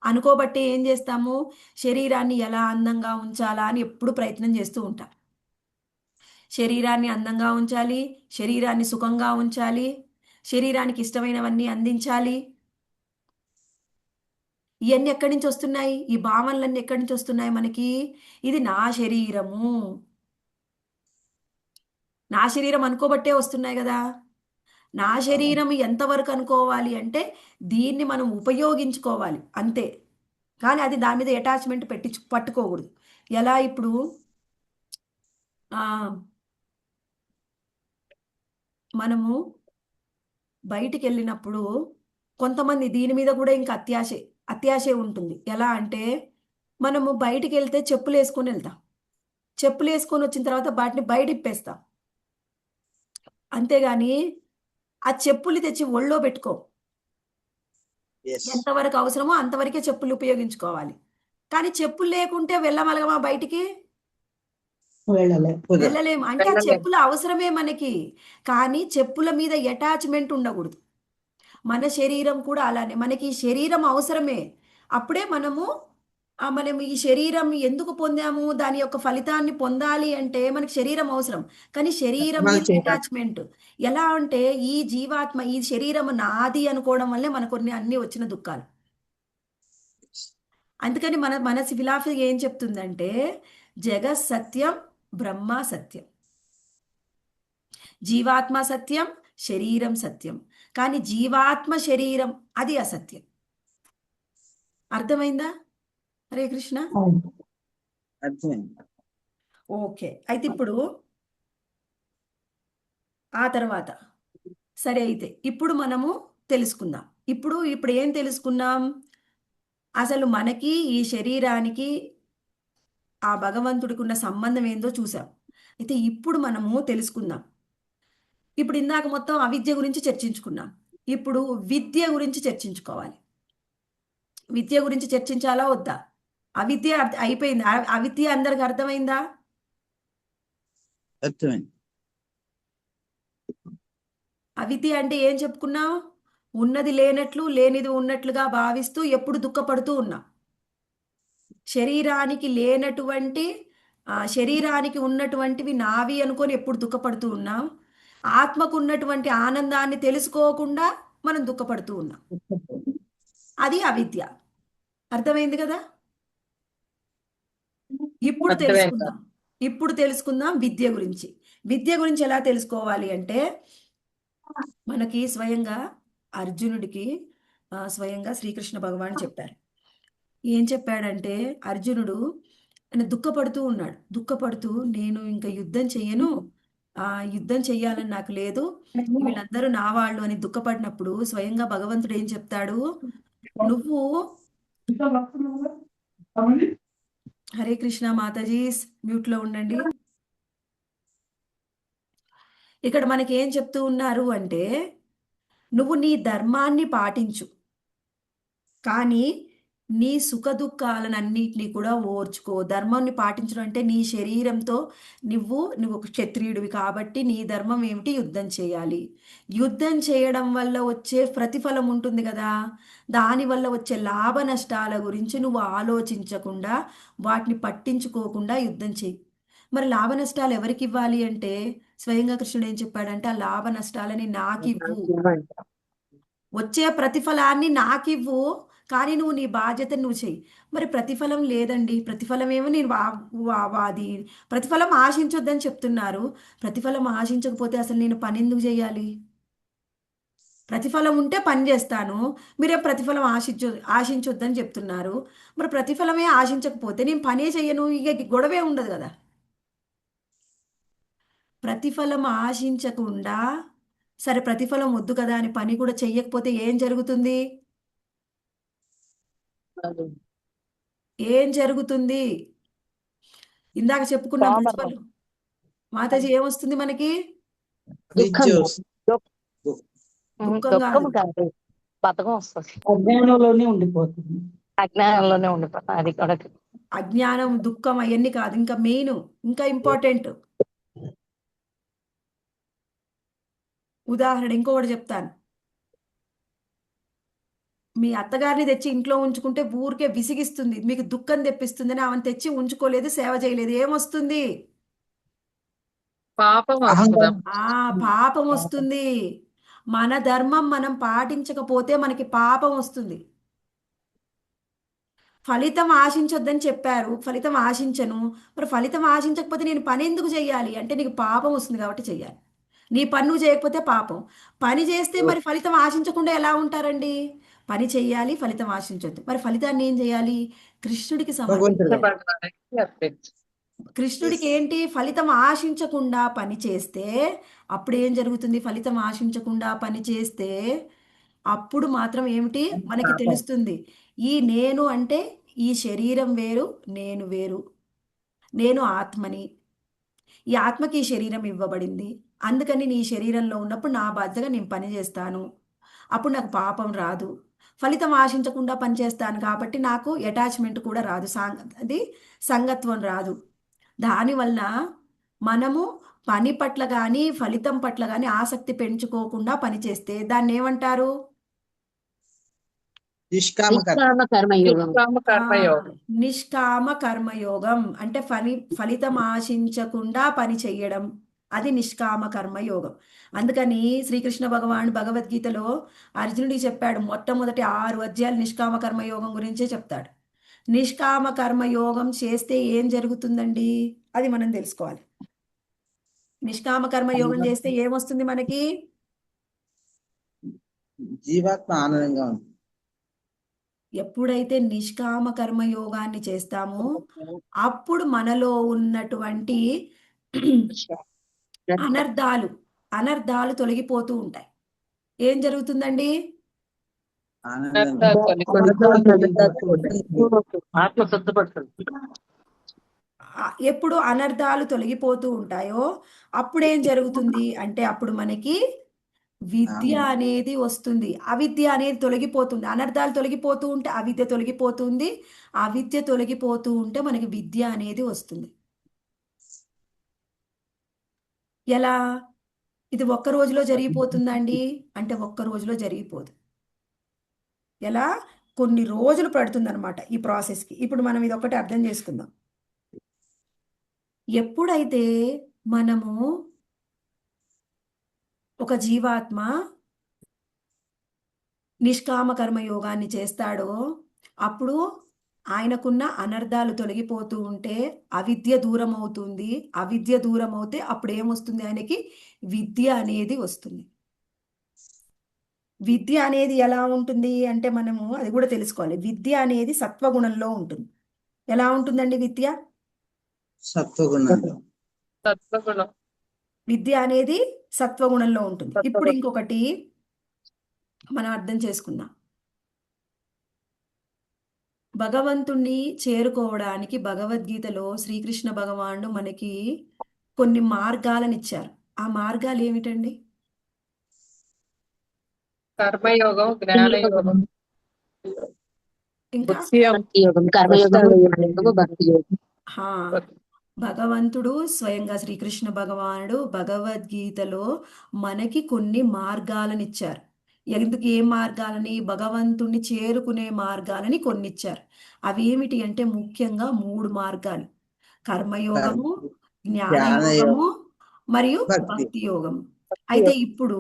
అనుకోబట్టి ఏం చేస్తాము, శరీరాన్ని ఎలా అందంగా ఉంచాలా అని ఎప్పుడు ప్రయత్నం చేస్తూ ఉంటాం. శరీరాన్ని అందంగా ఉంచాలి, శరీరాన్ని సుఖంగా ఉంచాలి, శరీరానికి ఇష్టమైనవన్నీ అందించాలి. ఇవన్నీ ఎక్కడి నుంచి వస్తున్నాయి? ఈ భావనలన్నీ ఎక్కడి నుంచి వస్తున్నాయి మనకి? ఇది నా శరీరము, నా శరీరం అనుకోబట్టే వస్తున్నాయి కదా. నా శరీరం ఎంతవరకు అనుకోవాలి అంటే దీన్ని మనం ఉపయోగించుకోవాలి అంతే, కానీ అది దాని మీద అటాచ్మెంట్ పట్టుకోకూడదు. ఎలా ఇప్పుడు మనము బయటికి వెళ్ళినప్పుడు కొంతమంది దీని మీద కూడా ఇంకా అత్యాశే ఉంటుంది. ఎలా అంటే మనము బయటికి వెళ్తే చెప్పులు వేసుకొని వెళ్తాం, చెప్పులు వేసుకొని వచ్చిన తర్వాత వాటిని బయట ఇప్పేస్తాం, అంతేగాని ఆ చెప్పులు తెచ్చి ఒళ్ళో పెట్టుకో. Yes. ఎంతవరకు అవసరమో అంతవరకే చెప్పులు ఉపయోగించుకోవాలి, కానీ చెప్పులు లేకుంటే వెళ్ళమలగమా బయటికి? కుదరదు. వెళ్ళలేము. అంటే ఆ చెప్పుల అవసరమే మనకి, కానీ చెప్పుల మీద అటాచ్మెంట్ ఉండకూడదు. మన శరీరం కూడా అలానే, మనకి ఈ శరీరం అవసరమే. అప్పుడే మనం ఈ శరీరం ఎందుకు పొందాము, దాని యొక్క ఫలితాన్ని పొందాలి అంటే మనకి శరీరం అవసరం, కానీ శరీరం మీద అటాచ్మెంట్. ఎలా అంటే ఈ జీవాత్మ ఈ శరీరం నాది అనుకోవడం వల్లే మనకు అన్ని వచ్చిన దుఃఖాలు. అందుకని మన ఫిలాసఫీ ఏం చెప్తుందంటే జగత్ సత్యం, బ్రహ్మ సత్యం, జీవాత్మ సత్యం, శరీరం సత్యం, కానీ జీవాత్మ శరీరం అది అసత్యం. అర్థమైందా? హరే కృష్ణ. అర్థమైంది. ఓకే, అయితే ఇప్పుడు ఆ తర్వాత సరే, అయితే ఇప్పుడు మనము తెలుసుకుందాం. ఇప్పుడు ఏం తెలుసుకున్నాం? అసలు మనకి ఈ శరీరానికి ఆ భగవంతుడికి ఉన్న సంబంధం ఏందో చూసాం. అయితే ఇప్పుడు మనము తెలుసుకుందాం. ఇప్పుడు ఇందాక మొత్తం అవిద్య గురించి చర్చించుకున్నాం, ఇప్పుడు విద్య గురించి చర్చించుకోవాలి. విద్య గురించి చర్చించాలా వద్దా? అవిద్య అయిపోయింది, అవిద్య అందరికి అర్థమైందా? అర్థమైంది. అవిద్య అంటే ఏం చెప్పుకున్నాం? ఉన్నది లేనట్లు, లేనిది ఉన్నట్లుగా భావిస్తూ ఎప్పుడు దుఃఖపడుతూ ఉన్నాం. శరీరానికి లేనటువంటి శరీరానికి ఉన్నటువంటివి నావి అనుకొని ఎప్పుడు దుఃఖపడుతూ ఉన్నాం. ఆత్మకు ఉన్నటువంటి ఆనందాన్ని తెలుసుకోకుండా మనం దుఃఖపడుతూ ఉన్నాం. అది అవిద్య. అర్థమైంది కదా? ఇప్పుడు తెలుసుకుందాం విద్య గురించి. విద్య గురించి ఎలా తెలుసుకోవాలి అంటే మనకి స్వయంగా అర్జునుడికి స్వయంగా శ్రీకృష్ణ భగవాన్ చెప్పారు. ఏం చెప్పాడంటే అర్జునుడు ఆయన దుఃఖపడుతూ ఉన్నాడు. దుఃఖపడుతూ నేను ఇంకా యుద్ధం చెయ్యను, యుద్ధం చెయ్యాలని నాకు లేదు, వీళ్ళందరూ నా వాళ్ళు అని దుఃఖపడినప్పుడు స్వయంగా భగవంతుడు ఏం చెప్తాడు? నువ్వు హరే కృష్ణ మాతాజీ, మ్యూట్లో ఉండండి. ఇక్కడ మనకి ఏం చెప్తూ ఉన్నారు అంటే నువ్వు నీ ధర్మాన్ని పాటించు, కానీ నీ సుఖ దుఃఖాలన్నింటినీ కూడా ఓర్చుకో. ధర్మాన్ని పాటించడం అంటే నీ శరీరంతో నువ్వు ఒక క్షత్రియుడివి కాబట్టి నీ ధర్మం ఏమిటి? యుద్ధం చేయాలి. యుద్ధం చేయడం వల్ల వచ్చే ప్రతిఫలం ఉంటుంది కదా, దానివల్ల వచ్చే లాభ నష్టాల గురించి నువ్వు ఆలోచించకుండా వాటిని పట్టించుకోకుండా యుద్ధం చేయి. మరి లాభ నష్టాలు ఎవరికి ఇవ్వాలి అంటే స్వయంగా కృష్ణుడు ఏం చెప్పాడంటే ఆ లాభ నష్టాలని నాకు ఇవ్వు. వచ్చే ప్రతిఫలాన్ని నాకివ్వు, కానీ నువ్వు నీ బాధ్యతను నువ్వు చెయ్యి. మరి ప్రతిఫలం లేదండి. ప్రతిఫలం ఏమో నేను అది ప్రతిఫలం ఆశించొద్దని చెప్తున్నారు. ప్రతిఫలం ఆశించకపోతే అసలు నేను పని ఎందుకు చేయాలి? ప్రతిఫలం ఉంటే పని చేస్తాను. మీరేం ప్రతిఫలం ఆశించొద్దని చెప్తున్నారు. మరి ప్రతిఫలమే ఆశించకపోతే నేను పనే చెయ్యను, ఇక గొడవే ఉండదు కదా. ప్రతిఫలం ఆశించకుండా, సరే ప్రతిఫలం వద్దు కదా అని పని కూడా చెయ్యకపోతే ఏం జరుగుతుంది? ఏం జరుగుతుంది? ఇందాక చెప్పుకున్నాం కోపం, ప్రతిఫలం. మాతాజీ ఏమొస్తుంది మనకి? దుఃఖం, రిజ్యూస్ దుఃఖం దుఃఖం కాదు, కాదు, బతకం వస్తుంది. అజ్ఞానంలోనే ఉండిపోతుంది. అజ్ఞానంలోనే ఉండిపోతాం. అది కూడా అజ్ఞానం, దుఃఖం అవన్నీ కాదు. ఇంకా మెయిన్, ఇంకా ఇంపార్టెంట్ ఉదాహరణ ఇంకొకటి చెప్తాను. మీ అత్తగారిని తెచ్చి ఇంట్లో ఉంచుకుంటే ఊరికే విసిగిస్తుంది, మీకు దుఃఖం తెప్పిస్తుందని ఆమెను తెచ్చి ఉంచుకోలేదు, సేవ చేయలేదు, ఏమొస్తుంది? పాపం వస్తుందా? పాపం వస్తుంది. మన ధర్మం మనం పాటించకపోతే మనకి పాపం వస్తుంది. ఫలితం ఆశించొద్దని చెప్పారు, ఫలితం ఆశించను. మరి ఫలితం ఆశించకపోతే నేను పని ఎందుకు చెయ్యాలి అంటే నీకు పాపం వస్తుంది కాబట్టి చెయ్యాలి. నీ పని నువ్వు చేయకపోతే పాపం. పని చేస్తే మరి ఫలితం ఆశించకుండా ఎలా ఉంటారండి? పని చెయ్యాలి, ఫలితం ఆశించొద్దు. మరి ఫలితాన్ని ఏం చేయాలి? కృష్ణుడికి సమర్పించాలి. ఇష్టపడడానికి అర్పించు. కృష్ణుడికి ఏంటి? ఫలితం ఆశించకుండా పని చేస్తే అప్పుడు ఏం జరుగుతుంది? ఫలితం ఆశించకుండా పని చేస్తే అప్పుడు మాత్రం ఏమిటి మనకి తెలుస్తుంది? ఈ నేను అంటే ఈ శరీరం వేరు, నేను వేరు, నేను ఆత్మని. ఈ ఆత్మకి ఈ శరీరం ఇవ్వబడింది, అందుకని నీ శరీరంలో ఉన్నప్పుడు నా బాధ్యతగా నేను పని చేస్తాను. అప్పుడు నాకు పాపం రాదు. ఫలితం ఆశించకుండా పనిచేస్తాను కాబట్టి నాకు అటాచ్మెంట్ కూడా రాదు, అది సంగత్వం రాదు. దానివల్ల మనము పని పట్ల కానీ ఫలితం పట్ల కానీ ఆసక్తి పెంచుకోకుండా పనిచేస్తే దాన్ని ఏమంటారు? నిష్కామ కర్మ. నిష్కామ కర్మయోగం. నిష్కామ కర్మయోగం. నిష్కామ కర్మయోగం అంటే ఫలితం ఆశించకుండా పని చెయ్యడం, అది నిష్కామ కర్మయోగం. అందుకని శ్రీకృష్ణ భగవాన్ భగవద్గీతలో అర్జునుడికి చెప్పాడు, మొట్టమొదటి 6 అధ్యాయాలు నిష్కామ కర్మయోగం గురించే చెప్తాడు. నిష్కామ కర్మయోగం చేస్తే ఏం జరుగుతుందండి? అది మనం తెలుసుకోవాలి. నిష్కామ కర్మయోగం చేస్తే ఏమొస్తుంది మనకి? జీవాత్మ ఆనందంగా ఉంటుంది. ఎప్పుడైతే నిష్కామ కర్మయోగాన్ని చేస్తామో అప్పుడు మనలో ఉన్నటువంటి అనర్థాలు తొలగిపోతూ ఉంటాయి. ఏం జరుగుతుందండి? ఆనందంగా ఆత్మ శుద్ధపడుతుంది. ఎప్పుడు అనర్థాలు తొలగిపోతూ ఉంటాయో అప్పుడేం జరుగుతుంది అంటే అప్పుడు మనకి విద్య అనేది వస్తుంది. అవిద్య అనేది తొలగిపోతుంది. అనర్థాలు తొలగిపోతూ ఉంటే అవిద్య తొలగిపోతుంది. అవిద్య తొలగిపోతూ ఉంటే మనకి విద్య అనేది వస్తుంది. ఎలా? ఇది ఒక్క రోజులో జరిగిపోతుందండి అంటే ఒక్క రోజులో జరిగిపోదు. ఎలా? కొన్ని రోజులు పడుతుందన్నమాట ఈ ప్రాసెస్కి. ఇప్పుడు మనం ఇది ఒకటి అర్థం చేసుకుందాం. ఎప్పుడైతే మనము ఒక జీవాత్మ నిష్కామ కర్మయోగాన్ని చేస్తాడో అప్పుడు ఆయనకున్న అనర్థాలు తొలగిపోతూ ఉంటే అవిద్య దూరం అవుతుంది. అవిద్య దూరం అవుతే అప్పుడు ఏమొస్తుంది? ఆయనకి విద్య అనేది వస్తుంది. విద్య అనేది ఎలా ఉంటుంది అంటే మనము అది కూడా తెలుసుకోవాలి. విద్య అనేది సత్వగుణంలో ఉంటుంది. ఎలా ఉంటుందండి విద్య? సత్వగుణంలో. సత్వగుణం. విద్య అనేది సత్వగుణంలో ఉంటుంది. ఇప్పుడు ఇంకొకటి మనం అర్థం చేసుకుందాం. భగవంతుణ్ణి చేరుకోవడానికి భగవద్గీతలో శ్రీకృష్ణ భగవానుడు మనకి కొన్ని మార్గాలను ఇచ్చారు. ఆ మార్గాలు ఏమిటండి? కర్మయోగం, జ్ఞానయోగం, ఇంకా భక్తి యోగం. కర్మయోగం, భక్తి యోగం. భగవంతుడు స్వయంగా శ్రీకృష్ణ భగవానుడు భగవద్గీతలో మనకి కొన్ని మార్గాలను ఇచ్చారు. ఎందుకు? ఏ మార్గాలని? భగవంతుణ్ణి చేరుకునే మార్గాలని కొన్ని ఇచ్చారు. అవి ఏమిటి అంటే ముఖ్యంగా 3 మార్గాలు: కర్మయోగము, జ్ఞానయోగము మరియు భక్తి యోగము. అయితే ఇప్పుడు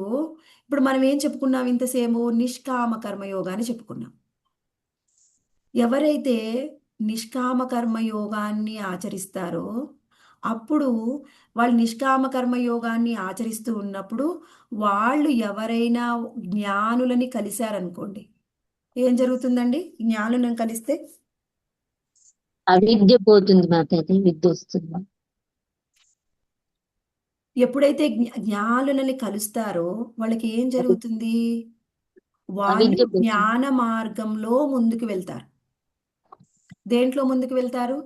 మనం ఏం చెప్పుకున్నాం ఇంతసేపు? నిష్కామ కర్మయోగాన్ని చెప్పుకున్నాం. ఎవరైతే నిష్కామ కర్మయోగాన్ని ఆచరిస్తారో అప్పుడు వాళ్ళు నిష్కామ కర్మయోగాన్ని ఆచరిస్తూ ఉన్నప్పుడు వాళ్ళు ఎవరైనా జ్ఞానులని కలిశారనుకోండి, ఏం జరుగుతుందండి? జ్ఞానులను కలిస్తే అవిద్య పోతుంది మాతాజీ, విద్య వస్తుంది. ఎప్పుడైతే జ్ఞానులని కలుస్తారో వాళ్ళకి ఏం జరుగుతుంది? వాళ్ళు అవిద్య పోతుంది. జ్ఞాన మార్గంలో ముందుకు వెళ్తారు. దేంట్లో ముందుకు వెళ్తారు?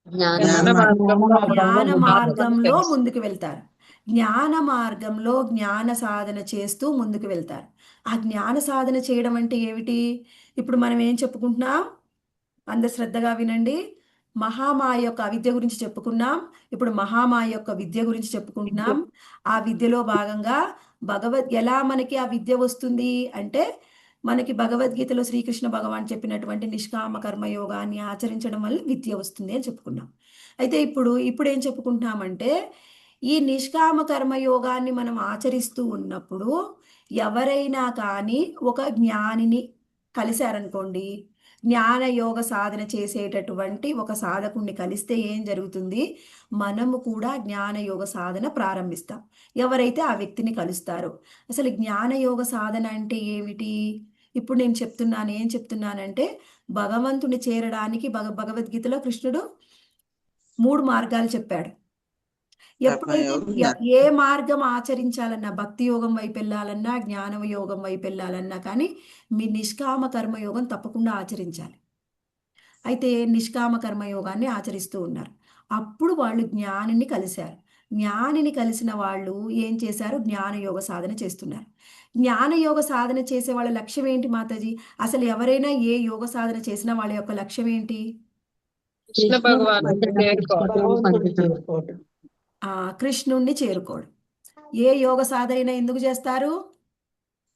జ్ఞాన మార్గంలో జ్ఞాన మార్గంలో తెలుసు. ముందుకు వెళ్తారు. జ్ఞాన మార్గంలో జ్ఞాన సాధన చేస్తూ ముందుకు వెళ్తారు. ఆ జ్ఞాన సాధన చేయడం అంటే ఏమిటి? ఇప్పుడు మనం ఏం చెప్పుకుంటున్నాం? అందరు శ్రద్ధగా వినండి. మహామాయ యొక్క అవిద్య గురించి చెప్పుకున్నాం. ఇప్పుడు మహామాయ యొక్క విద్య గురించి చెప్పుకుంటున్నాం. ఆ విద్యలో భాగంగా ఎలా మనకి ఆ విద్య వస్తుంది అంటే, మనకి భగవద్గీతలో శ్రీకృష్ణ భగవాన్ చెప్పినటువంటి నిష్కామ కర్మయోగాన్ని ఆచరించడం వల్ల విద్య వస్తుంది అని చెప్పుకున్నాం. అయితే ఇప్పుడు ఏం చెప్పుకుంటున్నామంటే, ఈ నిష్కామ కర్మయోగాన్ని మనం ఆచరిస్తూ ఉన్నప్పుడు ఎవరైనా కానీ ఒక జ్ఞానిని కలిశారనుకోండి, జ్ఞాన యోగ సాధన చేసేటటువంటి ఒక సాధకుణ్ణి కలిస్తే ఏం జరుగుతుంది? మనము కూడా జ్ఞాన యోగ సాధన ప్రారంభిస్తాం ఎవరైతే ఆ వ్యక్తిని కలుస్తారో. అసలు జ్ఞాన యోగ సాధన అంటే ఏమిటి? ఇప్పుడు నేను ఏం చెప్తున్నానంటే, భగవంతుని చేరడానికి భగవద్గీతలో కృష్ణుడు 3 మార్గాలు చెప్పాడు. ఎప్పుడైతే కర్మయోగం, ఏ మార్గం ఆచరించాలన్నా, భక్తి యోగం వైపు వెళ్ళాలన్నా, జ్ఞాన యోగం వైపు వెళ్ళాలన్నా కానీ మీ నిష్కామ కర్మయోగం తప్పకుండా ఆచరించాలి. అయితే నిష్కామ కర్మయోగాన్ని ఆచరిస్తూ ఉన్నారు. అప్పుడు వాళ్ళు జ్ఞానిని కలిశారు. జ్ఞానిని కలిసిన వాళ్ళు ఏం చేశారు? జ్ఞాన యోగ సాధన చేస్తున్నారు. జ్ఞాన యోగ సాధన చేసే వాళ్ళ లక్ష్యం ఏంటి మాతాజీ? అసలు ఎవరైనా ఏ యోగ సాధన చేసినా వాళ్ళ యొక్క లక్ష్యం ఏంటి? కృష్ణ భగవాను చేరుకోవాలి. భగవంతుడిని చేరుకోవటం. కృష్ణుణ్ణి చేరుకోవడం. ఏ యోగ సాధన ఎందుకు చేస్తారు?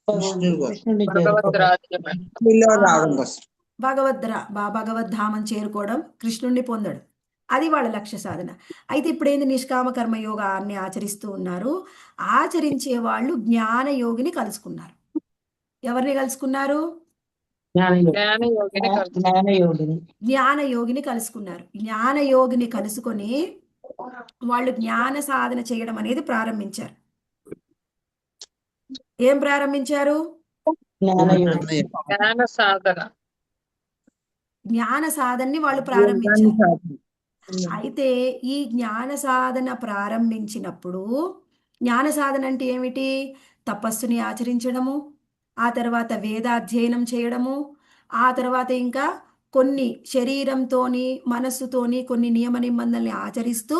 కృష్ణుడిని భగవద్ చేరుకోవటం. రాజ్యమే. భక్తిలో రావడం కోసం. భగవద్ధామం చేరుకోవడం, కృష్ణుణ్ణి పొందడం, అది వాళ్ళ లక్ష్య సాధన. అయితే ఇప్పుడేంది? నిష్కామ కర్మ యోగాన్ని ఆచరిస్తూ ఉన్నారు. ఆచరించే వాళ్ళు జ్ఞాన యోగిని కలుసుకున్నారు. ఎవరిని కలుసుకున్నారు? జ్ఞానయోగిని కలుసు. జ్ఞానయోగిని. జ్ఞాన యోగిని కలుసుకున్నారు. జ్ఞాన యోగిని కలుసుకొని వాళ్ళు జ్ఞాన సాధన చేయడం అనేది ప్రారంభించారు. ఏం ప్రారంభించారు? జ్ఞానయోగి. జ్ఞాన సాధన. జ్ఞాన సాధనని వాళ్ళు ప్రారంభించారు. అయితే ఈ జ్ఞాన సాధన ప్రారంభించినప్పుడు, జ్ఞాన సాధన అంటే ఏమిటి? తపస్సుని ఆచరించడము, ఆ తర్వాత వేదాధ్యయనం చేయడము, ఆ తర్వాత ఇంకా కొన్ని శరీరంతోని మనస్సుతోని కొన్ని నియమ నిబంధనల్ని ఆచరిస్తూ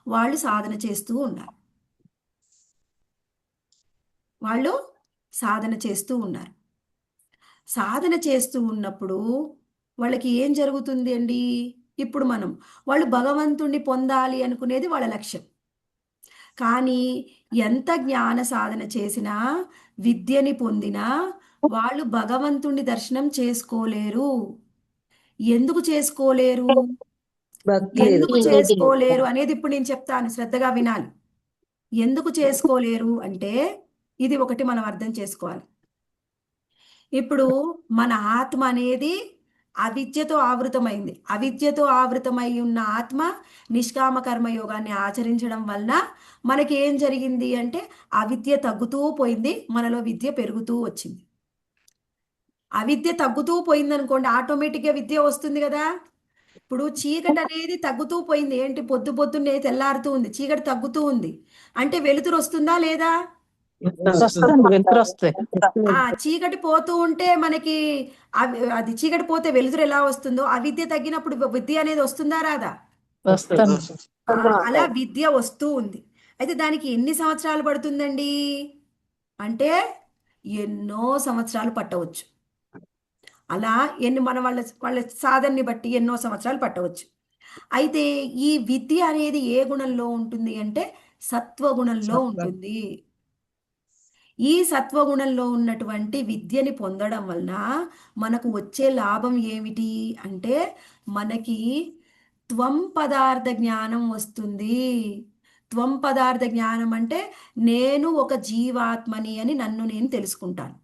వాళ్ళు సాధన చేస్తూ ఉన్నారు. సాధన చేస్తూ ఉన్నప్పుడు వాళ్ళకి ఏం జరుగుతుంది అండి? ఇప్పుడు వాళ్ళు భగవంతుణ్ణి పొందాలి అనుకునేది వాళ్ళ లక్ష్యం. కానీ ఎంత జ్ఞాన సాధన చేసినా, విద్యని పొందినా వాళ్ళు భగవంతుణ్ణి దర్శనం చేసుకోలేరు. ఎందుకు చేసుకోలేరు? ఎందుకు చేసుకోలేరు అనేది ఇప్పుడు నేను చెప్తాను, శ్రద్ధగా వినాలి. ఎందుకు చేసుకోలేరు అంటే, ఇది ఒకటి మనం అర్థం చేసుకోవాలి. ఇప్పుడు మన ఆత్మ అనేది అవిద్యతో ఆవృతమైంది. అవిద్యతో ఆవృతమై ఉన్న ఆత్మ నిష్కామ కర్మయోగాన్ని ఆచరించడం వలన మనకి ఏం జరిగింది అంటే, అవిద్య తగ్గుతూ పోయింది, మనలో విద్య పెరుగుతూ వచ్చింది. అవిద్య తగ్గుతూ పోయింది అనుకోండి, ఆటోమేటిక్గా విద్య వస్తుంది కదా. ఇప్పుడు చీకటి అనేది తగ్గుతూ పోయింది. ఏంటి? పొద్దున్నే తెల్లారుతూ ఉంది, చీకటి తగ్గుతూ ఉంది అంటే వెలుతురు వస్తుందా లేదా? చీకటి పోతూ ఉంటే మనకి అది చీకటి పోతే వెలుతురు ఎలా వస్తుందో, అవిద్య తగ్గినప్పుడు విద్య అనేది వస్తుందా రాదా? అలా విద్య వస్తూ ఉంది. అయితే దానికి ఎన్ని సంవత్సరాలు పడుతుందండి అంటే, ఎన్నో సంవత్సరాలు పట్టవచ్చు. అలా మన వాళ్ళ సాధనని బట్టి ఎన్నో సంవత్సరాలు పట్టవచ్చు. అయితే ఈ విద్య అనేది ఏ గుణంలో ఉంటుంది అంటే, సత్వగుణంలో ఉంటుంది. ఈ సత్వగుణంలో ఉన్నటువంటి విద్యని పొందడం వలన మనకు వచ్చే లాభం ఏమిటి అంటే, మనకి త్వం పదార్థ జ్ఞానం వస్తుంది. త్వం పదార్థ జ్ఞానం అంటే నేను ఒక జీవాత్మని అని నన్ను నేను తెలుసుకుంటాను.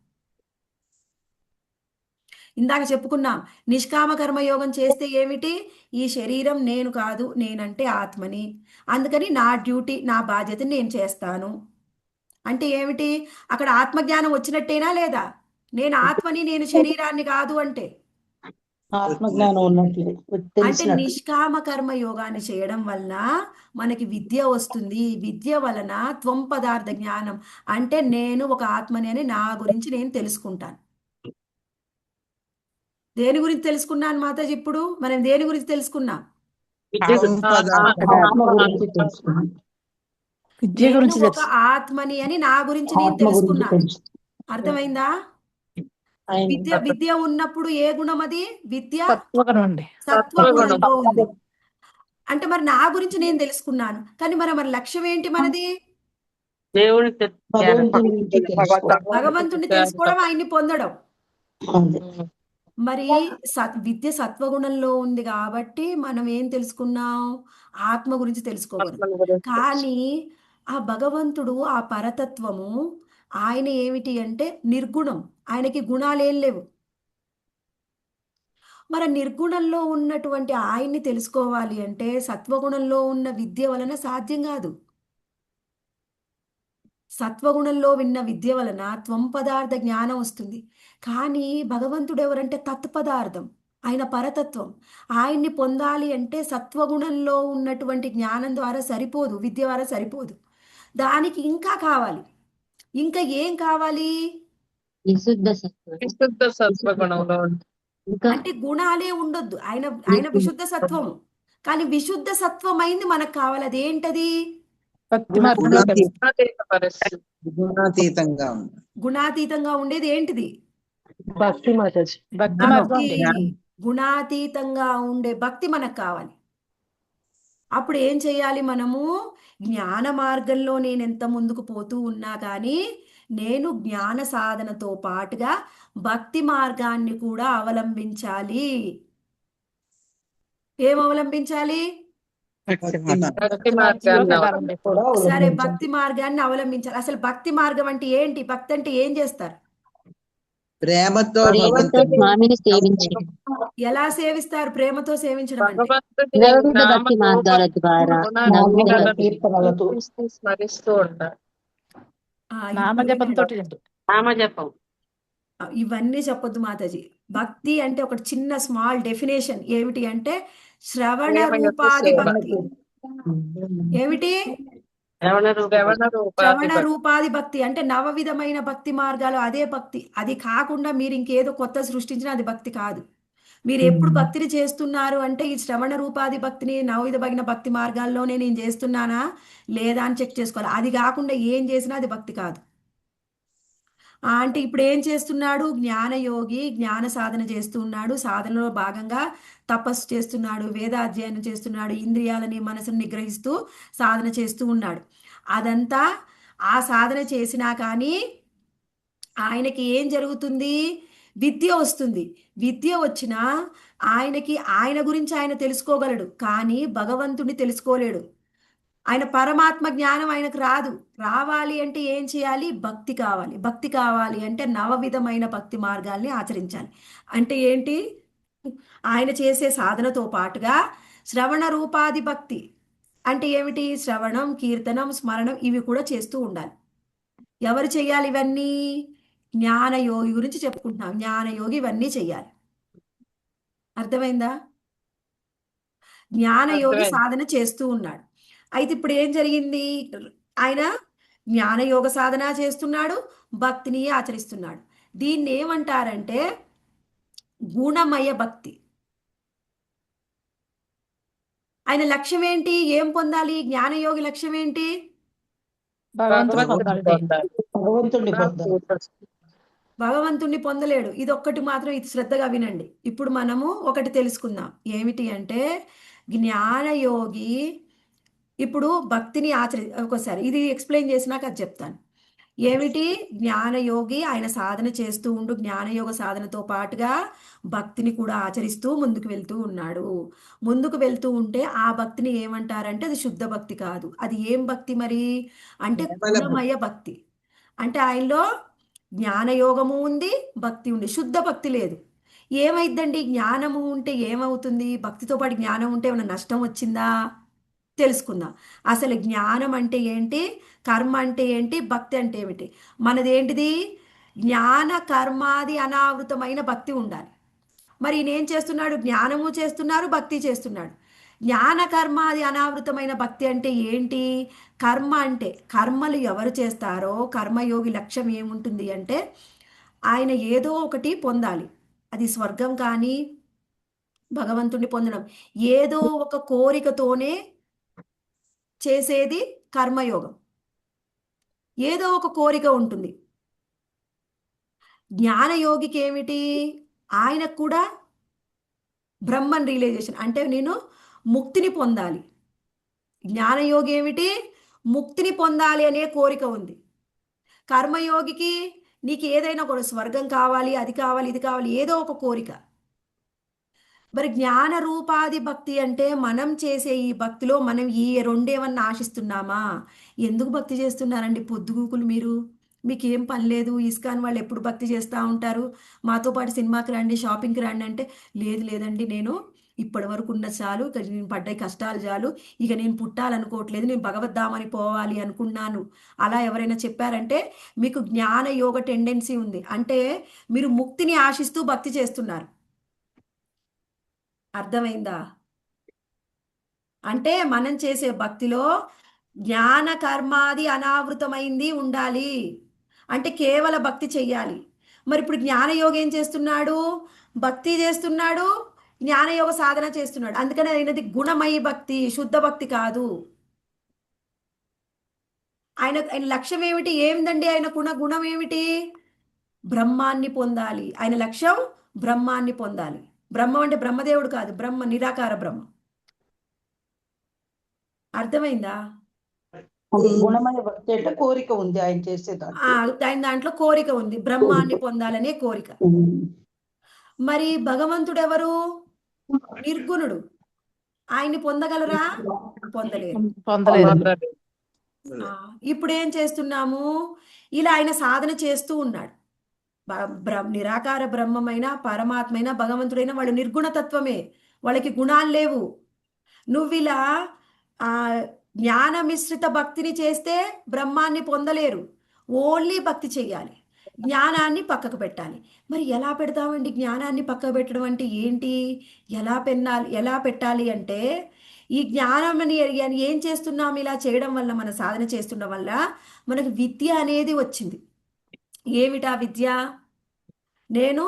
ఇందాక చెప్పుకున్నాం, నిష్కామ కర్మయోగం చేస్తే ఏమిటి? ఈ శరీరం నేను కాదు, నేనంటే ఆత్మని, అందుకని నా డ్యూటీ, నా బాధ్యతని నేను చేస్తాను అంటే ఏమిటి? అక్కడ ఆత్మజ్ఞానం వచ్చినట్టేనా లేదా? నేను ఆత్మని, నేను శరీరాన్ని కాదు అంటే ఆత్మజ్ఞానం ఉన్నట్లే అంటే తెలిసినట్టు. నిష్కామ కర్మ యోగాన్ని చేయడం వలన మనకి విద్య వస్తుంది. విద్య వలన త్వం పదార్థ జ్ఞానం అంటే నేను ఒక ఆత్మని అని నా గురించి నేను తెలుసుకుంటాను. దేని గురించి తెలుసుకున్నాను మాతాజీ? ఇప్పుడు మనం దేని గురించి తెలుసుకున్నాం? త్వం పదార్థ ఆత్మ గురించి తెలుసుకున్నాం. విద్య నేను గురించి ఒక ఆత్మని అని నా గురించి నేను ఆత్మ గురించి తెలుసుకున్నాను. తెలుసు. అర్థమైందా? ఆయన విద్య ఉన్నప్పుడు ఏ గుణం అది? విద్య సత్వగుణం అండి. సత్వగుణంలో ఉంది. అంటే మరి నా గురించి నేను తెలుసుకున్నాను, కానీ మన లక్ష్యం ఏంటి మనది? భగవంతుని గురించి తెలుసుకోవడం. భగవంతుడిని తెలుసుకోవడం, ఆయన్ని పొందడం. అంతే. మరి విద్య సత్వగుణంలో ఉంది కాబట్టి మనం ఏం తెలుసుకున్నాం? ఆత్మ గురించి తెలుసుకోగలం. కానీ ఆ భగవంతుడు, ఆ పరతత్వము, ఆయన ఏమిటి అంటే నిర్గుణం. ఆయనకి గుణాలేం లేవు. మరి నిర్గుణంలో ఉన్నటువంటి ఆయన్ని తెలుసుకోవాలి అంటే సత్వగుణంలో ఉన్న విద్య వలన సాధ్యం కాదు. సత్వగుణంలో విన్న విద్య వలన త్వం పదార్థ జ్ఞానం వస్తుంది. కానీ భగవంతుడు ఎవరంటే తత్పదార్థం, ఆయన పరతత్వం. ఆయన్ని పొందాలి అంటే సత్వగుణంలో ఉన్నటువంటి జ్ఞానం ద్వారా సరిపోదు, విద్య ద్వారా సరిపోదు. దానికి ఇంకా కావాలి. ఇంకా ఏం కావాలి? విశుద్ధ సత్వం. విశుద్ధ సత్వగుణంలో ఇంకా అంటే గుణాలే ఉండొద్దు. ఆయన విశుద్ధ సత్వము, కానీ విశుద్ధ సత్వమైంది మనకు కావాలి. అదేంటది? భక్తి మార్గంలో తెలుసు. గుణాతీత పరిస్థితి. గుణాతీతంగా ఉంది. గుణాతీతంగా ఉండేది ఏంటిది? భక్తి మాతాజీ. భక్తి మార్గం భక్తి. అండి. గుణాతీతంగా ఉండే భక్తి మనకు కావాలి. అప్పుడు ఏం చేయాలి మనము? జ్ఞాన మార్గంలో నేను ఎంత ముందుకు పోతూ ఉన్నా కానీ నేను జ్ఞాన సాధనతో పాటుగా భక్తి మార్గాన్ని కూడా అవలంబించాలి. ఏం అవలంబించాలి? భక్తి మార్గం. భక్తి మార్గాన్ని కూడా సరే, అవలంబించాలి. భక్తి మార్గాన్ని అవలంబించాలి. అసలు భక్తి మార్గం అంటే ఏంటి? భక్తి అంటే ఏం చేస్తారు? ప్రేమతో ప్రేమతో భగవంతుని స్వామిని సేవించడం. ఎలా సేవిస్తారు? ప్రేమతో సేవించడం అంటే భగవంతుడి నవవిధ నామ భక్తి మార్గాల ద్వారా నవవిధ నామజప భక్తి కీర్తనలతో స్మరిస్తూ ఉంటారు. నామజపంతో నామజపం. ఇవన్నీ చెప్పొద్దు మాతాజీ. భక్తి అంటే ఒక చిన్న స్మాల్ డెఫినేషన్ ఏమిటి అంటే శ్రవణ ప్రేమ యొక్క రూపాది సేవ. భక్తి. ఏమిటి? శ్రవణ శ్రవణ రూపాది రూపాది భక్తి అంటే నవవిధమైన భక్తి మార్గాలు, అదే భక్తి. అది కాకుండా మీరు ఇంకేదో కొత్త సృష్టించినా అది భక్తి కాదు. మీరు ఎప్పుడు భక్తిని చేస్తున్నారు అంటే ఈ శ్రవణ రూపాది భక్తిని నవవిధమైన భక్తి మార్గాల్లోనే నేను చేస్తున్నానా లేదా అని చెక్ చేసుకోవాలి. అది కాకుండా ఏం చేసినా అది భక్తి కాదు. అంటే ఇప్పుడు ఏం చేస్తున్నాడు? జ్ఞానయోగి జ్ఞాన సాధన చేస్తూ ఉన్నాడు. సాధనలో భాగంగా తపస్సు చేస్తున్నాడు, వేదాధ్యయనం చేస్తున్నాడు, ఇంద్రియాలని మనసుని నిగ్రహిస్తూ సాధన చేస్తూ ఉన్నాడు. అదంతా ఆ సాధన చేసినా కానీ ఆయనకి ఏం జరుగుతుంది? విద్య వస్తుంది. విద్య వచ్చినా ఆయనకి ఆయన గురించి ఆయన తెలుసుకోగలడు, కానీ భగవంతుడిని తెలుసుకోలేడు. ఆయన పరమాత్మ జ్ఞానం ఆయనకు రాదు. రావాలి అంటే ఏం చేయాలి? భక్తి కావాలి. భక్తి కావాలి అంటే నవవిధమైన భక్తి మార్గాల్ని ఆచరించాలి. అంటే ఏంటి? ఆయన చేసే సాధనతో పాటుగా శ్రవణ రూపాది భక్తి అంటే ఏమిటి? శ్రవణం, కీర్తనం, స్మరణం ఇవి కూడా చేస్తూ ఉండాలి. ఎవరు చేయాలి ఇవన్నీ? జ్ఞానయోగి గురించి చెప్పుకుంటున్నాం. జ్ఞానయోగి ఇవన్నీ చెయ్యాలి. అర్థమైందా? జ్ఞానయోగి అర్థమైంది. సాధన చేస్తూ ఉన్నాడు. అయితే ఇప్పుడు ఏం జరిగింది? ఆయన జ్ఞానయోగ సాధన చేస్తున్నాడు, భక్తిని ఆచరిస్తున్నాడు. దీన్ని ఏమంటారంటే గుణమయ భక్తి. ఆయన లక్ష్యం ఏంటి? ఏం పొందాలి? జ్ఞానయోగి లక్ష్యం ఏంటి? భగవంతుని భగవంతుని పొందాలి. పొందాలి. భగవంతుడిని పొందాలి. భగవంతుణ్ణి పొందలేడు. ఇది ఒక్కటి మాత్రం ఇది శ్రద్ధగా వినండి. ఇప్పుడు మనము ఒకటి తెలుసుకుందాం. ఏమిటి అంటే జ్ఞానయోగి ఇప్పుడు భక్తిని ఒకసారి ఇది ఎక్స్ప్లెయిన్ చేసినాక అది చెప్తాను. ఏమిటి? జ్ఞానయోగి ఆయన సాధన చేస్తూ ఉండు, జ్ఞానయోగ సాధనతో పాటుగా భక్తిని కూడా ఆచరిస్తూ ముందుకు వెళ్తూ ఉన్నాడు. ముందుకు వెళ్తూ ఉంటే ఆ భక్తిని ఏమంటారంటే అది శుద్ధ భక్తి కాదు. అది ఏం భక్తి మరి అంటే కేవల గుణమయ భక్తి. అంటే ఆయనలో జ్ఞానయోగము ఉంది, భక్తి ఉంది, శుద్ధ భక్తి లేదు. ఏమైద్దండి? జ్ఞానము ఉంటే ఏమవుతుంది? భక్తితో పాటు జ్ఞానం ఉంటే ఏమైనా నష్టం వచ్చిందా? తెలుసుకుందాం. అసలు జ్ఞానం అంటే ఏంటి, కర్మ అంటే ఏంటి, భక్తి అంటే ఏమిటి? మనదేంటిది? జ్ఞాన కర్మాది అనావృతమైన భక్తి ఉండాలి. మరి ఈయన ఏం చేస్తున్నాడు? జ్ఞానము చేస్తున్నారు, భక్తి చేస్తున్నాడు. జ్ఞాన కర్మాది అనావృతమైన భక్తి అంటే ఏంటి? కర్మ అంటే కర్మలు ఎవరు చేస్తారో కర్మయోగి లక్ష్యం ఏముంటుంది అంటే ఆయన ఏదో ఒకటి పొందాలి. అది స్వర్గం కానీ భగవంతుడిని పొందడం, ఏదో ఒక కోరికతోనే చేసేది కర్మయోగం. ఏదో ఒక కోరిక ఉంటుంది. జ్ఞానయోగికి ఏమిటి? ఆయనకు కూడా బ్రహ్మన్ రియలైజేషన్ అంటే నేను ముక్తిని పొందాలి. జ్ఞానయోగి ఏమిటి? ముక్తిని పొందాలి అనే కోరిక ఉంది. కర్మయోగికి నీకు ఏదైనా కూడా స్వర్గం కావాలి, అది కావాలి, ఇది కావాలి, ఏదో ఒక కోరిక. మరి జ్ఞాన రూపాది భక్తి అంటే మనం చేసే ఈ భక్తిలో మనం ఈ రెండేమన్నా ఆశిస్తున్నామా? ఎందుకు భక్తి చేస్తున్నారండి పొద్దుగూకులు మీరు? మీకేం పని లేదు, ఇస్కాన్ వాళ్ళు ఎప్పుడు భక్తి చేస్తూ ఉంటారు, మాతో పాటు సినిమాకి రండి, షాపింగ్కి రండి అంటే లేదు లేదండి, నేను ఇప్పటి వరకు ఉన్న చాలు, ఇక నేను పడ్డ కష్టాలు చాలు, ఇక నేను పుట్టాలనుకోవట్లేదు, నేను భగవద్ధామని పోవాలి అనుకున్నాను. అలా ఎవరైనా చెప్పారంటే మీకు జ్ఞాన యోగ టెండెన్సీ ఉంది. అంటే మీరు ముక్తిని ఆశిస్తూ భక్తి చేస్తున్నారు. అర్థమైందా? అంటే మనం చేసే భక్తిలో జ్ఞాన కర్మాది అనావృతమైంది ఉండాలి. అంటే కేవల భక్తి చెయ్యాలి. మరి ఇప్పుడు జ్ఞానయోగం ఏం చేస్తున్నాడు? భక్తి చేస్తున్నాడు, జ్ఞానయోగ సాధన చేస్తున్నాడు. అందుకని అయినది గుణమయి భక్తి, శుద్ధ భక్తి కాదు. ఆయన లక్ష్యం ఏమిటి? ఏమిటండి ఆయన గుణం ఏమిటి? బ్రహ్మాన్ని పొందాలి. ఆయన లక్ష్యం బ్రహ్మాన్ని పొందాలి. బ్రహ్మం అంటే బ్రహ్మదేవుడు కాదు, బ్రహ్మ నిరాకార బ్రహ్మ. అర్థమైందా? అది గుణమయ భక్తి అంటే కోరిక ఉంది ఆయన చేసే దాంట్లో. ఆయన దాంట్లో కోరిక ఉంది, బ్రహ్మాన్ని పొందాలనే కోరిక. మరి భగవంతుడు ఎవరు? నిర్గుణుడు. ఆయన్ని పొందగలరా? పొందలేరు. పొందలేదు. ఇప్పుడు ఏం చేస్తున్నాము? ఇలా ఆయన సాధన చేస్తూ ఉన్నాడు. నిరాకార బ్రహ్మమైన పరమాత్మైన భగవంతుడైన వాళ్ళు నిర్గుణతత్వమే, వాళ్ళకి గుణాలు లేవు. నువ్వు ఇలా జ్ఞాన మిశ్రిత భక్తిని చేస్తే బ్రహ్మాన్ని పొందలేరు. ఓన్లీ భక్తి చెయ్యాలి, జ్ఞానాన్ని పక్కకు పెట్టాలి. మరి ఎలా పెడతామండి? జ్ఞానాన్ని పక్కకు పెట్టడం అంటే ఏంటి? ఎలా పెట్టాలి అంటే ఈ జ్ఞానం అని ఏం చేస్తున్నాం? ఇలా చేయడం వల్ల, మన సాధన చేస్తుండడం వల్ల మనకు విద్య అనేది వచ్చింది. ఏమిటా విద్య? నేను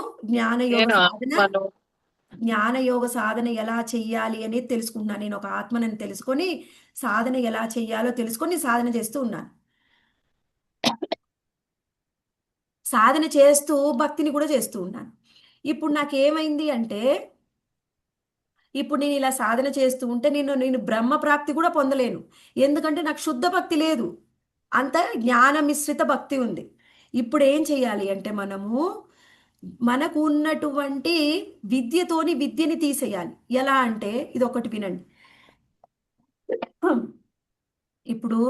జ్ఞానయోగ సాధన ఎలా చెయ్యాలి అనేది తెలుసుకుంటున్నాను. నేను ఒక ఆత్మనని తెలుసుకొని సాధన ఎలా చెయ్యాలో తెలుసుకొని సాధన చేస్తూ ఉన్నాను. సాధన చేస్తూ భక్తిని కూడా చేస్తూ ఉన్నాను. ఇప్పుడు నాకేమైంది అంటే, ఇప్పుడు నేను ఇలా సాధన చేస్తూ ఉంటే నేను బ్రహ్మ ప్రాప్తి కూడా పొందలేను. ఎందుకంటే నాకు శుద్ధ భక్తి లేదు, అంత జ్ఞాన మిశ్రిత భక్తి ఉంది. ఇప్పుడు ఏం చేయాలి అంటే మనకు ఉన్నటువంటి విద్యతోని విద్యని తీసేయాలి. ఎలా అంటే ఇది ఒకటి వినండి. ఇప్పుడు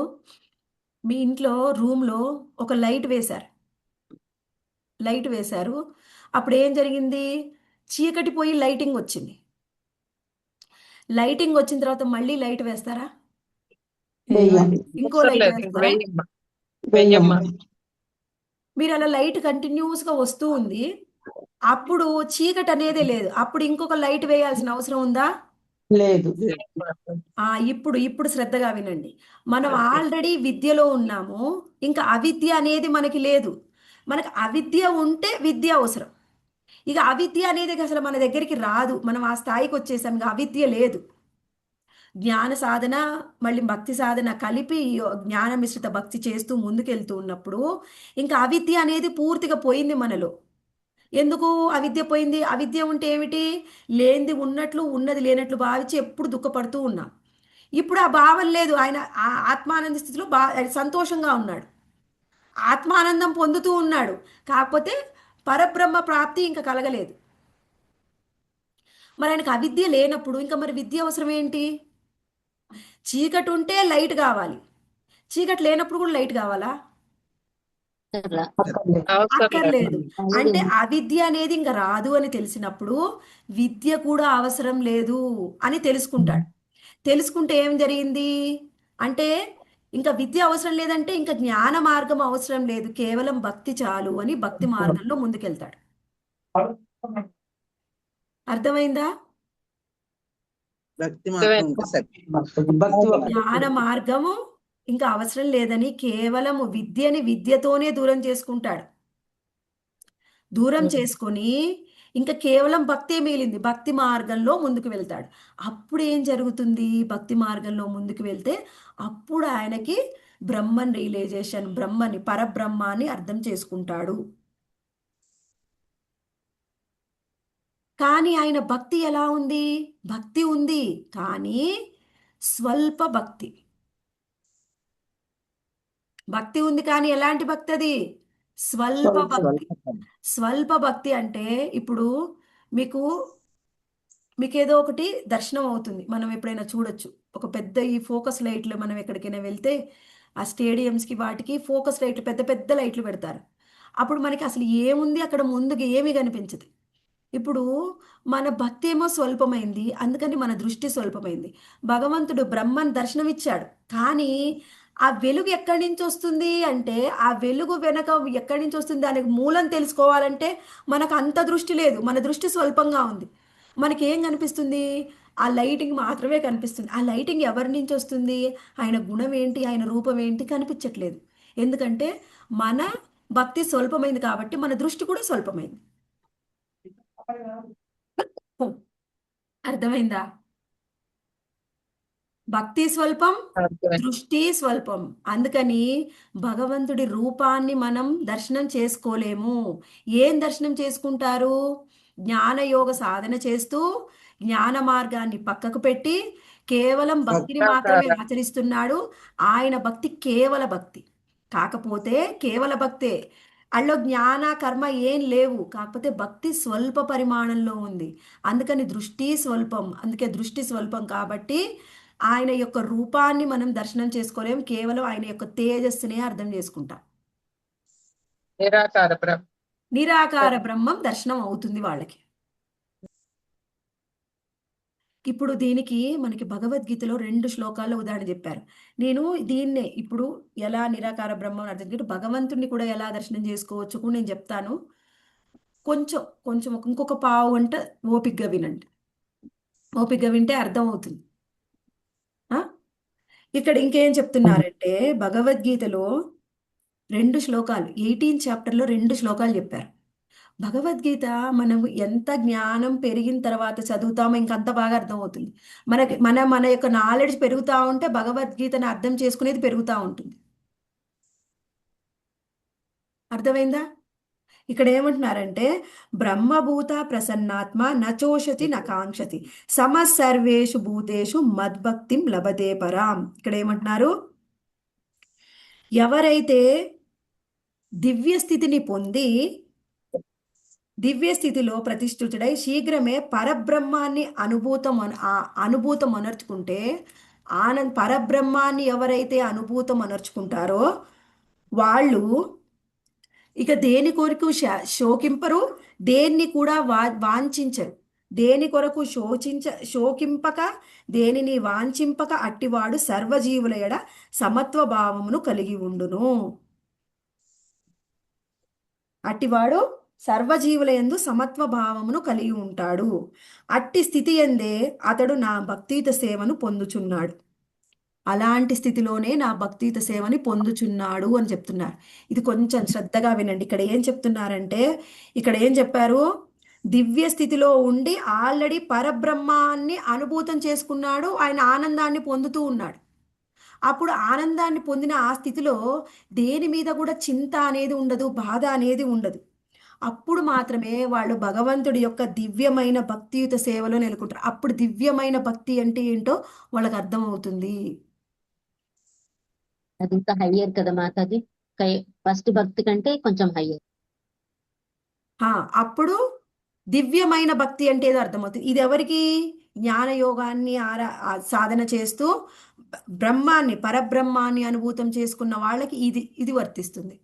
మీ ఇంట్లో రూమ్లో ఒక లైట్ వేశారు. అప్పుడు ఏం జరిగింది? చీకటి పోయి లైటింగ్ వచ్చింది. లైటింగ్ వచ్చిన తర్వాత మళ్ళీ లైట్ వేస్తారా? ఇంకో లైట్ వేస్తారా? మీరు అలా లైట్ కంటిన్యూస్గా వస్తూ ఉంది, అప్పుడు చీకటి అనేదే లేదు. అప్పుడు ఇంకొక లైట్ వేయాల్సిన అవసరం ఉందా? లేదు. ఇప్పుడు శ్రద్ధగా వినండి. మనం ఆల్రెడీ విద్యలో ఉన్నాము, ఇంకా అవిద్య అనేది మనకి లేదు. మనకు అవిద్య ఉంటే విద్య అవసరం. ఇక అవిద్య అనేది అసలు మన దగ్గరికి రాదు. మనం ఆ స్థాయికి వచ్చేసాం, ఇక అవిద్య లేదు. జ్ఞాన సాధన మళ్ళీ భక్తి సాధన కలిపి జ్ఞాన మిశ్రిత భక్తి చేస్తూ ముందుకెళ్తూ ఉన్నప్పుడు ఇంకా అవిద్య అనేది పూర్తిగా పోయింది మనలో. ఎందుకు అవిద్య పోయింది? అవిద్య ఉంటే ఏమిటి? లేనిది ఉన్నట్లు, ఉన్నది లేనట్లు భావించి ఎప్పుడు దుఃఖపడుతూ ఉన్నాం. ఇప్పుడు ఆ భావం లేదు. ఆయన ఆత్మానంద స్థితిలో సంతోషంగా ఉన్నాడు. ఆత్మానందం పొందుతూ ఉన్నాడు. కాకపోతే పరబ్రహ్మ ప్రాప్తి ఇంకా కలగలేదు. మరి ఆయనకు అవిద్య లేనప్పుడు ఇంకా మరి విద్య అవసరం ఏంటి? చీకటి ఉంటే లైట్ కావాలి, చీకటి లేనప్పుడు కూడా లైట్ కావాలా? అట్లా. అక్కర్లేదు. అవసరం లేదు. అక్కర్లేదు. అంటే లేదు. అవిద్య అనేది ఇంకా రాదు అని తెలిసినప్పుడు విద్య కూడా అవసరం లేదు అని తెలుసుకుంటాడు. తెలుసుకుంటే ఏం జరిగింది అంటే ఇంకా విద్య అవసరం లేదంటే ఇంకా జ్ఞాన మార్గం అవసరం లేదు, కేవలం భక్తి చాలు అని భక్తి మార్గంలో ముందుకెళ్తాడు. అర్థమైందా? భక్తి మార్గం ఇంకా భక్తి జ్ఞాన మార్గము ఇంకా అవసరం లేదని కేవలము విద్యని విద్యతోనే దూరం చేసుకుంటాడు. దూరం చేసుకొని ఇంకా కేవలం భక్తే మిగిలింది, భక్తి మార్గంలో ముందుకు వెళ్తాడు. అప్పుడు ఏం జరుగుతుంది? భక్తి మార్గంలో ముందుకు వెళ్తే అప్పుడు ఆయనకి బ్రహ్మన్ రియలైజేషన్, బ్రహ్మని పరబ్రహ్మాన్ని అర్థం చేసుకుంటాడు. కానీ ఆయన భక్తి ఎలా ఉంది? భక్తి ఉంది కానీ స్వల్ప భక్తి. భక్తి ఉంది కానీ ఎలాంటి భక్తి అది? స్వల్ప భక్తి. స్వల్ప భక్తి అంటే ఇప్పుడు మీకు మీకేదో ఒకటి దర్శనం అవుతుంది. మనం ఎప్పుడైనా చూడొచ్చు ఒక పెద్ద ఈ ఫోకస్ లైట్లు, మనం ఎక్కడికైనా వెళ్తే ఆ స్టేడియంస్కి వాటికి ఫోకస్ లైట్లు, పెద్ద పెద్ద లైట్లు పెడతారు. అప్పుడు మనకి అసలు ఏముంది అక్కడ ముందుకు ఏమీ కనిపించదు. ఇప్పుడు మన భక్తి ఏమో స్వల్పమైంది, అందుకని మన దృష్టి స్వల్పమైంది. భగవంతుడు బ్రహ్మన్ దర్శనం ఇచ్చాడు కానీ ఆ వెలుగు ఎక్కడి నుంచి వస్తుంది అంటే ఆ వెలుగు వెనక ఎక్కడి నుంచి వస్తుంది దానికి మూలం తెలుసుకోవాలంటే మనకు అంత దృష్టి లేదు, మన దృష్టి స్వల్పంగా ఉంది. మనకి ఏం కనిపిస్తుంది? ఆ లైటింగ్ మాత్రమే కనిపిస్తుంది. ఆ లైటింగ్ ఎవరి నుంచి వస్తుంది? ఆయన గుణం ఏంటి, ఆయన రూపం ఏంటి కనిపించట్లేదు. ఎందుకంటే మన భక్తి స్వల్పమైంది కాబట్టి మన దృష్టి కూడా స్వల్పమైంది. అర్థమైందా? భక్తి స్వల్పం, అర్థమైంది. దృష్టి స్వల్పం. అందుకని భగవంతుడి రూపాన్ని మనం దర్శనం చేసుకోలేము. ఏం దర్శనం చేసుకుంటారు? జ్ఞానయోగ సాధన చేస్తూ జ్ఞాన మార్గాన్ని పక్కకు పెట్టి కేవలం భక్తిని మాత్రమే ఆచరిస్తున్నాడు. ఆయన భక్తి కేవల భక్తి. కాకపోతే కేవల భక్తే, అల్లో జ్ఞాన కర్మ ఏం లేవు, కాకపోతే భక్తి స్వల్ప పరిమాణంలో ఉంది. అందుకని దృష్టి స్వల్పం. అందుకే దృష్టి స్వల్పం కాబట్టి ఆయన యొక్క రూపాన్ని మనం దర్శనం చేసుకోలేం, కేవలం ఆయన యొక్క తేజస్సునే అర్థం చేసుకుంటాం. నిరాకార బ్రహ్మ. నిరాకార బ్రహ్మం దర్శనం అవుతుంది వాళ్ళకి. ఇప్పుడు దీనికి మనకి భగవద్గీతలో 2 శ్లోకాల్లో ఉదాహరణ చెప్పారు. నేను దీన్నే ఇప్పుడు ఎలా నిరాకార బ్రహ్మం అర్థం చేసుకుంటే భగవంతుడిని కూడా ఎలా దర్శనం చేసుకోవచ్చు కూడా నేను చెప్తాను. కొంచెం కొంచెం ఇంకొక పావు గంట ఓపికగా వినండి. ఓపికగా వింటే అర్థం అవుతుంది. ఆ? ఇక్కడ ఇంకేం చెప్తున్నారంటే భగవద్గీతలో 2 శ్లోకాలు, 18th చాప్టర్లో 2 శ్లోకాలు చెప్పారు. భగవద్గీత మనం ఎంత జ్ఞానం పెరిగిన తర్వాత చదువుతామో ఇంకంత బాగా అర్థమవుతుంది. మనకి మన యొక్క నాలెడ్జ్ పెరుగుతూ ఉంటే భగవద్గీతను అర్థం చేసుకునేది పెరుగుతూ ఉంటుంది. అర్థమైందా? ఇక్కడ ఏమంటున్నారంటే బ్రహ్మభూత ప్రసన్నాత్మ నచోషతి నకాంక్షతి సమసర్వేషు భూతేషు మద్భక్తిం లభతే పరాం. ఇక్కడ ఏమంటున్నారు? ఎవరైతే దివ్య స్థితిని పొంది దివ్య స్థితిలో ప్రతిష్ఠితుడై శీఘ్రమే పరబ్రహ్మాన్ని అనుభూతం అనర్చుకుంటే పరబ్రహ్మాన్ని ఎవరైతే అనుభూతం అనర్చుకుంటారో వాళ్ళు ఇక దేని కొరకు శోకింపరు, దేన్ని కూడా వాంఛించరు. దేని కొరకు శోకింపక దేనిని వాంఛింపక అట్టివాడు సర్వజీవుల ఎడ సమత్వ భావమును కలిగి ఉండును. అట్టివాడు సర్వజీవుల యందు సమత్వ భావమును కలిగి ఉంటాడు. అట్టి స్థితి యందే అతడు నా భక్తియుత సేవను పొందుచున్నాడు. అలాంటి స్థితిలోనే నా భక్తియుత సేవని పొందుచున్నాడు అని చెప్తున్నారు. ఇది కొంచెం శ్రద్ధగా వినండి. ఇక్కడ ఏం చెప్తున్నారంటే ఇక్కడ ఏం చెప్పారు? దివ్య స్థితిలో ఉండి ఆల్రెడీ పరబ్రహ్మాన్ని అనుభూతం చేసుకున్నాడు, ఆయన ఆనందాన్ని పొందుతూ ఉన్నాడు. అప్పుడు ఆనందాన్ని పొందిన ఆ స్థితిలో దేని మీద కూడా చింత అనేది ఉండదు, బాధ అనేది ఉండదు. అప్పుడు మాత్రమే వాళ్ళు భగవంతుడి యొక్క దివ్యమైన భక్తియుత సేవలో నెలకొంటారు. అప్పుడు దివ్యమైన భక్తి అంటే ఏంటో వాళ్ళకి అర్థమవుతుంది. అది ఇంకా హయ్యర్ కదా మాతాజీ. ఫస్ట్ భక్తి కంటే కొంచెం హయ్యర్. అప్పుడు దివ్యమైన భక్తి అంటే ఏదో అర్థమవుతుంది. ఇది ఎవరికి? జ్ఞాన యోగాన్ని సాధన చేస్తూ బ్రహ్మాన్ని, పరబ్రహ్మాన్ని అనుభూతం చేసుకున్న వాళ్ళకి ఇది వర్తిస్తుంది.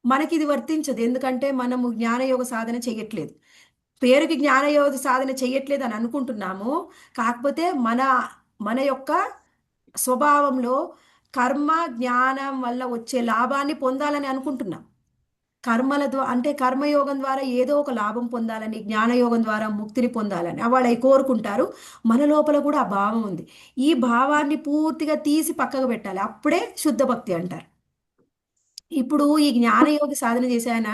మనకి ఇది వర్తించదు. ఎందుకంటే మనము జ్ఞానయోగ సాధన చెయ్యట్లేదు. పేరుకి జ్ఞానయోగ సాధన చెయ్యట్లేదు అని అనుకుంటున్నాము. కాకపోతే మన యొక్క స్వభావంలో కర్మ జ్ఞానం వల్ల వచ్చే లాభాన్ని పొందాలని అనుకుంటున్నాం. కర్మల ద్వారా అంటే కర్మయోగం ద్వారా ఏదో ఒక లాభం పొందాలని, జ్ఞానయోగం ద్వారా ముక్తిని పొందాలని వాళ్ళు అవి కోరుకుంటారు. మన లోపల కూడా ఆ భావం ఉంది. ఈ భావాన్ని పూర్తిగా తీసి పక్కకు పెట్టాలి. అప్పుడే శుద్ధ భక్తి అంటారు. ఇప్పుడు ఈ జ్ఞానయోగి సాధన చేసే ఆయన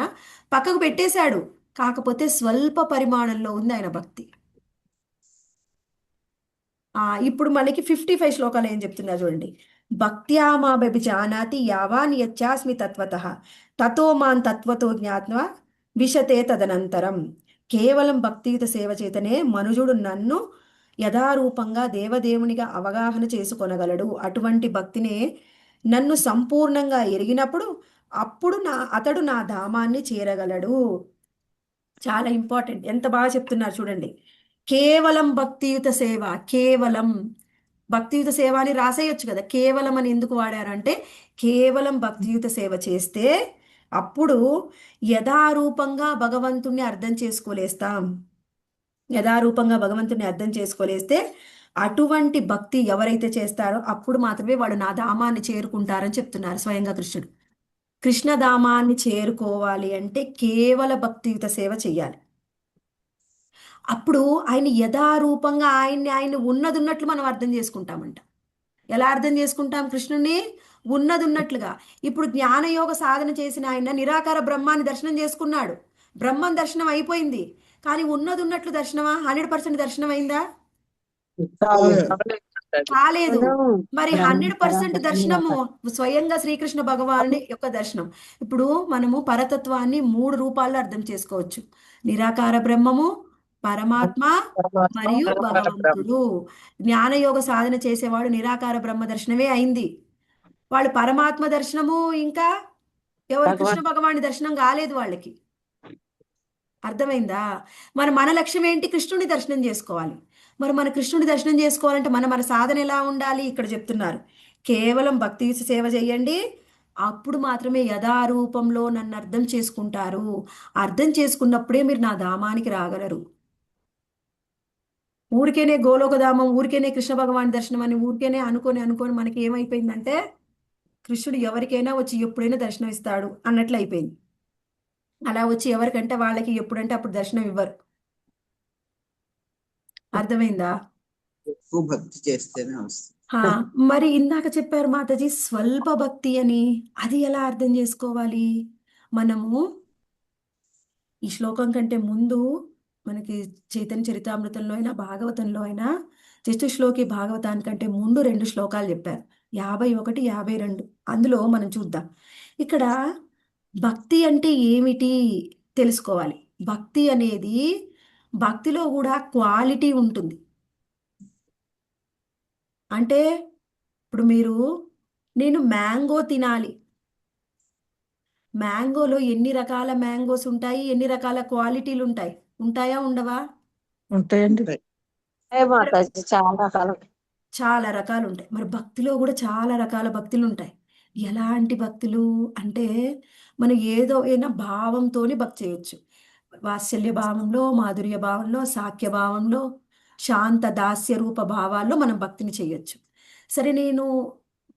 పక్కకు పెట్టేశాడు. కాకపోతే స్వల్ప పరిమాణంలో ఉంది ఆయన భక్తి. ఇప్పుడు మనకి 55 శ్లోకాలు ఏం చెప్తున్నా చూడండి. భక్త్యా మామపి జానాతి యావాన్ యచ్చాస్మి తత్వతః తతో మాం తత్వతో జ్ఞాత్వా విశతే తదనంతరం. కేవలం భక్తియుత సేవ చేతనే మనుజుడు నన్ను యథారూపంగా దేవదేవునిగా అవగాహన చేసుకొనగలడు. అటువంటి భక్తినే నన్ను సంపూర్ణంగా ఎరిగినప్పుడు అప్పుడు అతడు నా ధామాన్ని చేరగలడు. చాలా ఇంపార్టెంట్. ఎంత బాగా చెప్తున్నారు చూడండి. కేవలం భక్తియుత సేవ, కేవలం భక్తియుత సేవ అని రాసేయొచ్చు కదా. కేవలం అని ఎందుకు వాడారంటే కేవలం భక్తియుత సేవ చేస్తే అప్పుడు యథారూపంగా భగవంతుణ్ణి అర్థం చేసుకోలేస్తాం. యథారూపంగా భగవంతుని అర్థం చేసుకోలేస్తే అటువంటి భక్తి ఎవరైతే చేస్తారో అప్పుడు మాత్రమే వాడు నా ధామాన్ని చేరుకుంటారని చెప్తున్నారు స్వయంగా కృష్ణుడు. కృష్ణధామాన్ని చేరుకోవాలి అంటే కేవల భక్తియుత సేవ చెయ్యాలి. అప్పుడు ఆయన యథారూపంగా ఆయన ఉన్నది ఉన్నట్లు మనం అర్థం చేసుకుంటామంట. ఎలా అర్థం చేసుకుంటాం? కృష్ణుని ఉన్నది ఉన్నట్లుగా. ఇప్పుడు జ్ఞానయోగ సాధన చేసిన ఆయన నిరాకార బ్రహ్మాన్ని దర్శనం చేసుకున్నాడు. బ్రహ్మం దర్శనం అయిపోయింది. కానీ ఉన్నది ఉన్నట్లు దర్శనమా? 100% దర్శనం అయిందా? కాలేదు. మరి 100% దర్శనము స్వయంగా శ్రీకృష్ణ భగవానుడి యొక్క దర్శనం. ఇప్పుడు మనము పరతత్వాన్ని 3 రూపాల్లో అర్థం చేసుకోవచ్చు. నిరాకార బ్రహ్మము, పరమాత్మ మరియు భగవంతుడు. జ్ఞానయోగ సాధన చేసేవాడు నిరాకార బ్రహ్మ దర్శనమే అయింది. వాళ్ళు పరమాత్మ దర్శనము ఇంకా ఎవరు కృష్ణ భగవాని దర్శనం కాలేదు వాళ్ళకి. అర్థమైందా? మన లక్ష్యం ఏంటి? కృష్ణుడి దర్శనం చేసుకోవాలి. మరి మన కృష్ణుడి దర్శనం చేసుకోవాలంటే మన సాధన ఎలా ఉండాలి? ఇక్కడ చెప్తున్నారు. కేవలం భక్తి సేవ చేయండి, అప్పుడు మాత్రమే యథారూపంలో నన్ను అర్థం చేసుకుంటారు. అర్థం చేసుకున్నప్పుడే మీరు నా ధామానికి రాగలరు. ఊరికేనే గోలోకధామం, ఊరికేనే కృష్ణ భగవాన్ దర్శనం అని ఊరికేనే అనుకొని మనకి ఏమైపోయిందంటే కృష్ణుడు ఎవరికైనా వచ్చి ఎప్పుడైనా దర్శనం ఇస్తాడు అన్నట్లు అయిపోయింది. అలా వచ్చి ఎవరికంటే వాళ్ళకి ఎప్పుడంటే అప్పుడు దర్శనం ఇవ్వరు. అర్థమైందా? ఎక్కువ భక్తి చేస్తేనే వస్తుంది. మరి ఇందాక చెప్పారు మాతాజీ స్వల్ప భక్తి అని. అది ఎలా అర్థం చేసుకోవాలి? మనము ఈ శ్లోకం కంటే ముందు మనకి చైతన్య చరితామృతంలో అయినా భాగవతంలో అయినా చతుశ్లోకి భాగవతానికంటే ముందు 2 శ్లోకాలు చెప్పారు. 51, 52. అందులో మనం చూద్దాం. ఇక్కడ భక్తి అంటే ఏమిటి తెలుసుకోవాలి. భక్తి అనేది భక్తిలో కూడా క్వాలిటీ ఉంటుంది. అంటే ఇప్పుడు నేను మ్యాంగో తినాలి. మ్యాంగోలో ఎన్ని రకాల మ్యాంగోస్ ఉంటాయి, ఎన్ని రకాల క్వాలిటీలు ఉంటాయి. ఉంటాయా ఉండవా? ఉంటాయండి. చాలా రకాలు ఉంటాయి. మరి భక్తిలో కూడా చాలా రకాల భక్తులు ఉంటాయి. ఎలాంటి భక్తులు అంటే మనం ఏదైనా భావంతోని భక్తి చేయొచ్చు. వాత్సల్య భావంలో, మాధుర్య భావంలో, సాఖ్య భావంలో, శాంత దాస్య రూప భావాల్లో మనం భక్తిని చేయొచ్చు. సరే, నేను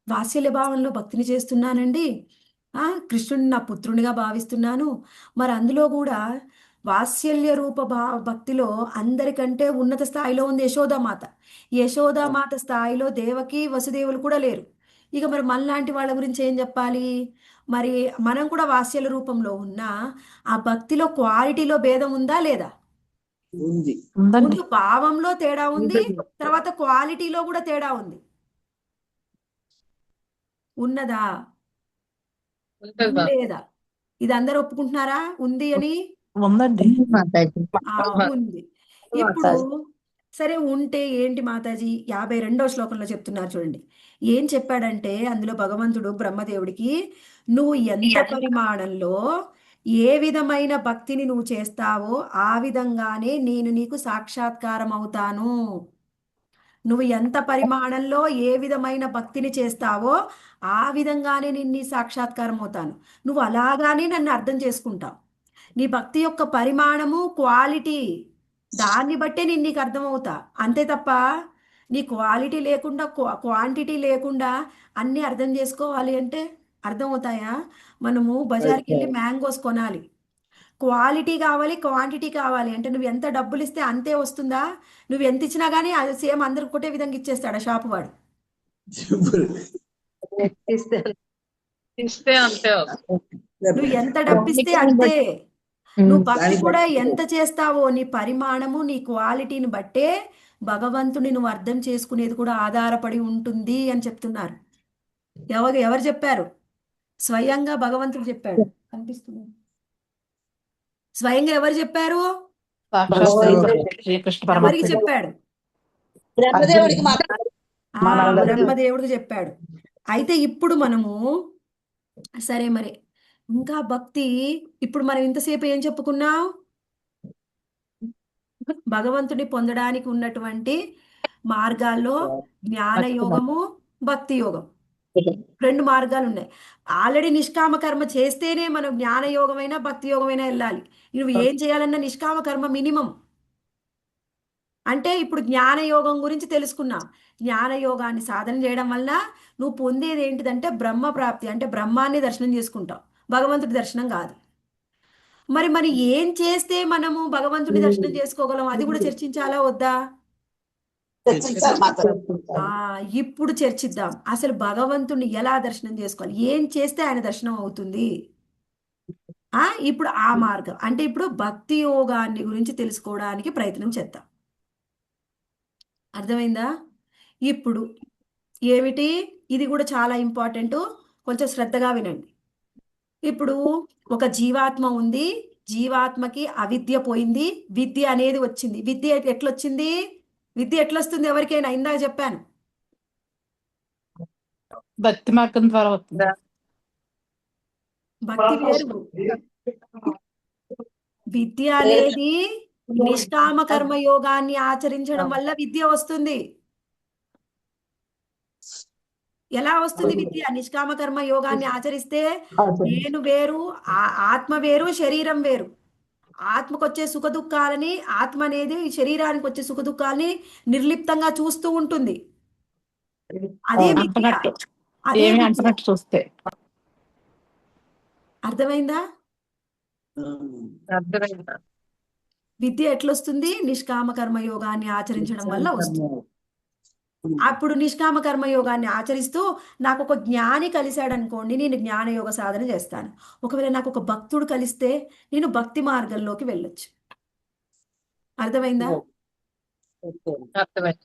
వాత్సల్య భావంలో భక్తిని చేస్తున్నానండి, కృష్ణుడిని నా పుత్రునిగా భావిస్తున్నాను. మరి అందులో కూడా వాత్సల్య రూప భక్తిలో అందరికంటే ఉన్నత స్థాయిలో ఉంది యశోదామాత. యశోదామాత స్థాయిలో దేవకి, వసుదేవులు కూడా లేరు. ఇక మరి మనలాంటి వాళ్ళ గురించి ఏం చెప్పాలి? మరి మనం కూడా వాత్సల్య రూపంలో ఉన్న ఆ భక్తిలో క్వాలిటీలో భేదం ఉందా లేదా? ఉంది. ముందు భావంలో తేడా ఉంది, తర్వాత క్వాలిటీలో కూడా తేడా ఉంది. ఉన్నదా? లేదా? ఇది అందరూ ఒప్పుకుంటున్నారా ఉంది అని? ఉందండి. ఉంది. ఇప్పుడు సరే ఉంటే ఏంటి మాతాజీ 52వ శ్లోకంలో చెప్తున్నారు చూడండి. ఏం చెప్పాడంటే అందులో భగవంతుడు బ్రహ్మదేవుడికి, నువ్వు ఎంత పరిమాణంలో ఏ విధమైన భక్తిని నువ్వు చేస్తావో ఆ విధంగానే నేను నీకు సాక్షాత్కారం అవుతాను. నువ్వు ఎంత పరిమాణంలో ఏ విధమైన భక్తిని చేస్తావో ఆ విధంగానే నేను నీ సాక్షాత్కారం అవుతాను. నువ్వు అలాగానే నన్ను అర్థం చేసుకుంటావు. నీ భక్తి యొక్క పరిమాణము, క్వాలిటీ, దాన్ని బట్టే నేను నీకు అర్థమవుతా. అంతే తప్ప నీ క్వాలిటీ లేకుండా క్వాంటిటీ లేకుండా అన్నీ అర్థం చేసుకోవాలి అంటే అర్థమవుతాయా? మనము బజార్కి వెళ్ళి మ్యాంగోస్ కొనాలి. క్వాలిటీ కావాలి, క్వాంటిటీ కావాలి అంటే నువ్వు ఎంత డబ్బులు ఇస్తే అంతే వస్తుందా? నువ్వు ఎంత ఇచ్చినా కానీ అది సేమ్ అందరికి ఒకటే విధంగా ఇచ్చేస్తాడు ఆ షాపు వాడు. ఇస్తే అంతే వస్తుంది. నువ్వు ఎంత డబ్బిస్తే అంతే. నువ్వు భక్తి కూడా ఎంత చేస్తావో నీ పరిమాణము, నీ క్వాలిటీని బట్టే భగవంతుని నువ్వు అర్థం చేసుకునేది కూడా ఆధారపడి ఉంటుంది అని చెప్తున్నారు. ఎవరు చెప్పారు? స్వయంగా భగవంతుడు చెప్పాడు. కనిపిస్తుంది. స్వయంగా ఎవరు చెప్పారు? శ్రీకృష్ణ ఎవరికి పరమాత్మ చెప్పాడు? బ్రహ్మదేవుడికి మాత్రం బ్రహ్మదేవుడికి చెప్పాడు. అయితే ఇప్పుడు మనము సరే మరి ఇంకా భక్తి, ఇప్పుడు మనం ఇంతసేపు ఏం చెప్పుకున్నాం? భగవంతుని పొందడానికి ఉన్నటువంటి మార్గాల్లో జ్ఞాన యోగము, భక్తి యోగం, 2 మార్గాలు ఉన్నాయి. ఆల్రెడీ నిష్కామ కర్మ చేస్తేనే మనం జ్ఞాన యోగమైనా భక్తి యోగమైనా వెళ్ళాలి. నువ్వు ఏం చేయాలన్నా నిష్కామ కర్మ మినిమం. అంటే ఇప్పుడు జ్ఞాన యోగం గురించి తెలుసుకున్నాం. జ్ఞాన యోగాన్ని సాధన చేయడం వల్ల నువ్వు పొందేది ఏంటిదంటే బ్రహ్మ ప్రాప్తి, అంటే బ్రహ్మాన్ని దర్శనం చేసుకుంటావు, భగవంతుడి దర్శనం కాదు. మరి ఏం చేస్తే మనము భగవంతుని దర్శనం చేసుకోగలం అది కూడా చర్చించాలా వద్దా? ఇప్పుడు చర్చిద్దాం. అసలు భగవంతుని ఎలా దర్శనం చేసుకోవాలి, ఏం చేస్తే ఆయన దర్శనం అవుతుంది. ఇప్పుడు ఆ మార్గం అంటే ఇప్పుడు భక్తి యోగాన్ని గురించి తెలుసుకోవడానికి ప్రయత్నం చేద్దాం. అర్థమైందా? ఇప్పుడు ఏమిటి, ఇది కూడా చాలా ఇంపార్టెంట్, కొంచెం శ్రద్ధగా వినండి. ఇప్పుడు ఒక జీవాత్మ ఉంది, జీవాత్మకి అవిద్య పోయింది, విద్య అనేది వచ్చింది. విద్య ఎట్లొచ్చింది? విద్య ఎట్లొస్తుంది ఎవరికైనా? ఇందాక చెప్పాను, భక్తి మార్గం ద్వారా వస్తుంది. భక్తి వేరు. విద్య అనేది నిష్కామ కర్మ యోగాన్ని ఆచరించడం వల్ల విద్య వస్తుంది. ఎలా వస్తుంది విద్య? నిష్కామ కర్మ యోగాన్ని ఆచరిస్తే నేను వేరు, ఆత్మ వేరు, శరీరం వేరు. ఆత్మకు వచ్చే సుఖ దుఃఖాలని, ఆత్మ అనేది శరీరానికి వచ్చే సుఖ దుఃఖాలని నిర్లిప్తంగా చూస్తూ ఉంటుంది. అదే విద్య. అదే ఏమి విద్య. అంటున్నట్టు చూస్తే అర్థమైందా? అర్థమైందా? విద్య ఎట్లొస్తుంది? నిష్కామ కర్మ యోగాన్ని ఆచరించడం వల్ల వస్తుంది. అప్పుడు నిష్కామ కర్మ యోగాన్ని ఆచరిస్తూ నాకు ఒక జ్ఞాని కలిశాడు అనుకోండి, నేను జ్ఞాన యోగ సాధన చేస్తాను. ఒకవేళ నాకు ఒక భక్తుడు కలిస్తే నేను భక్తి మార్గంలోకి వెళ్ళొచ్చు. అర్థమైందా? అర్థమైంది.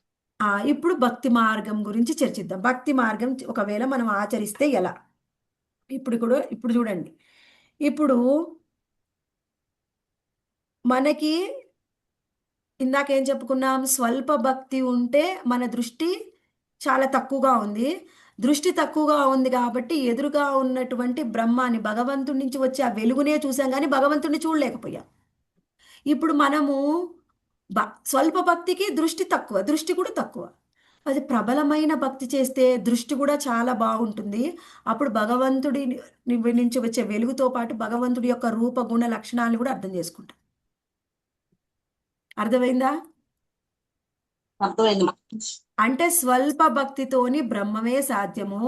ఇప్పుడు భక్తి మార్గం గురించి చర్చిద్దాం. భక్తి మార్గం ఒకవేళ మనం ఆచరిస్తే ఎలా? ఇప్పుడు చూడండి. ఇప్పుడు మనకి ఇందాకేం చెప్పుకున్నాం? స్వల్ప భక్తి ఉంటే మన దృష్టి చాలా తక్కువగా ఉంది. దృష్టి తక్కువగా ఉంది కాబట్టి ఎదురుగా ఉన్నటువంటి బ్రహ్మాన్ని, భగవంతుడి నుంచి వచ్చే ఆ వెలుగునే చూసాం కానీ భగవంతుడిని చూడలేకపోయాం. ఇప్పుడు మనము స్వల్ప భక్తికి దృష్టి తక్కువ, దృష్టి కూడా తక్కువ. అది ప్రబలమైన భక్తి చేస్తే దృష్టి కూడా చాలా బాగుంటుంది. అప్పుడు భగవంతుడి నుంచి వచ్చే వెలుగుతో పాటు భగవంతుడి యొక్క రూప గుణ లక్షణాలను కూడా అర్థం చేసుకుంటాం. అర్థమైందా? అంటే స్వల్ప భక్తితోని బ్రహ్మమే సాధ్యము.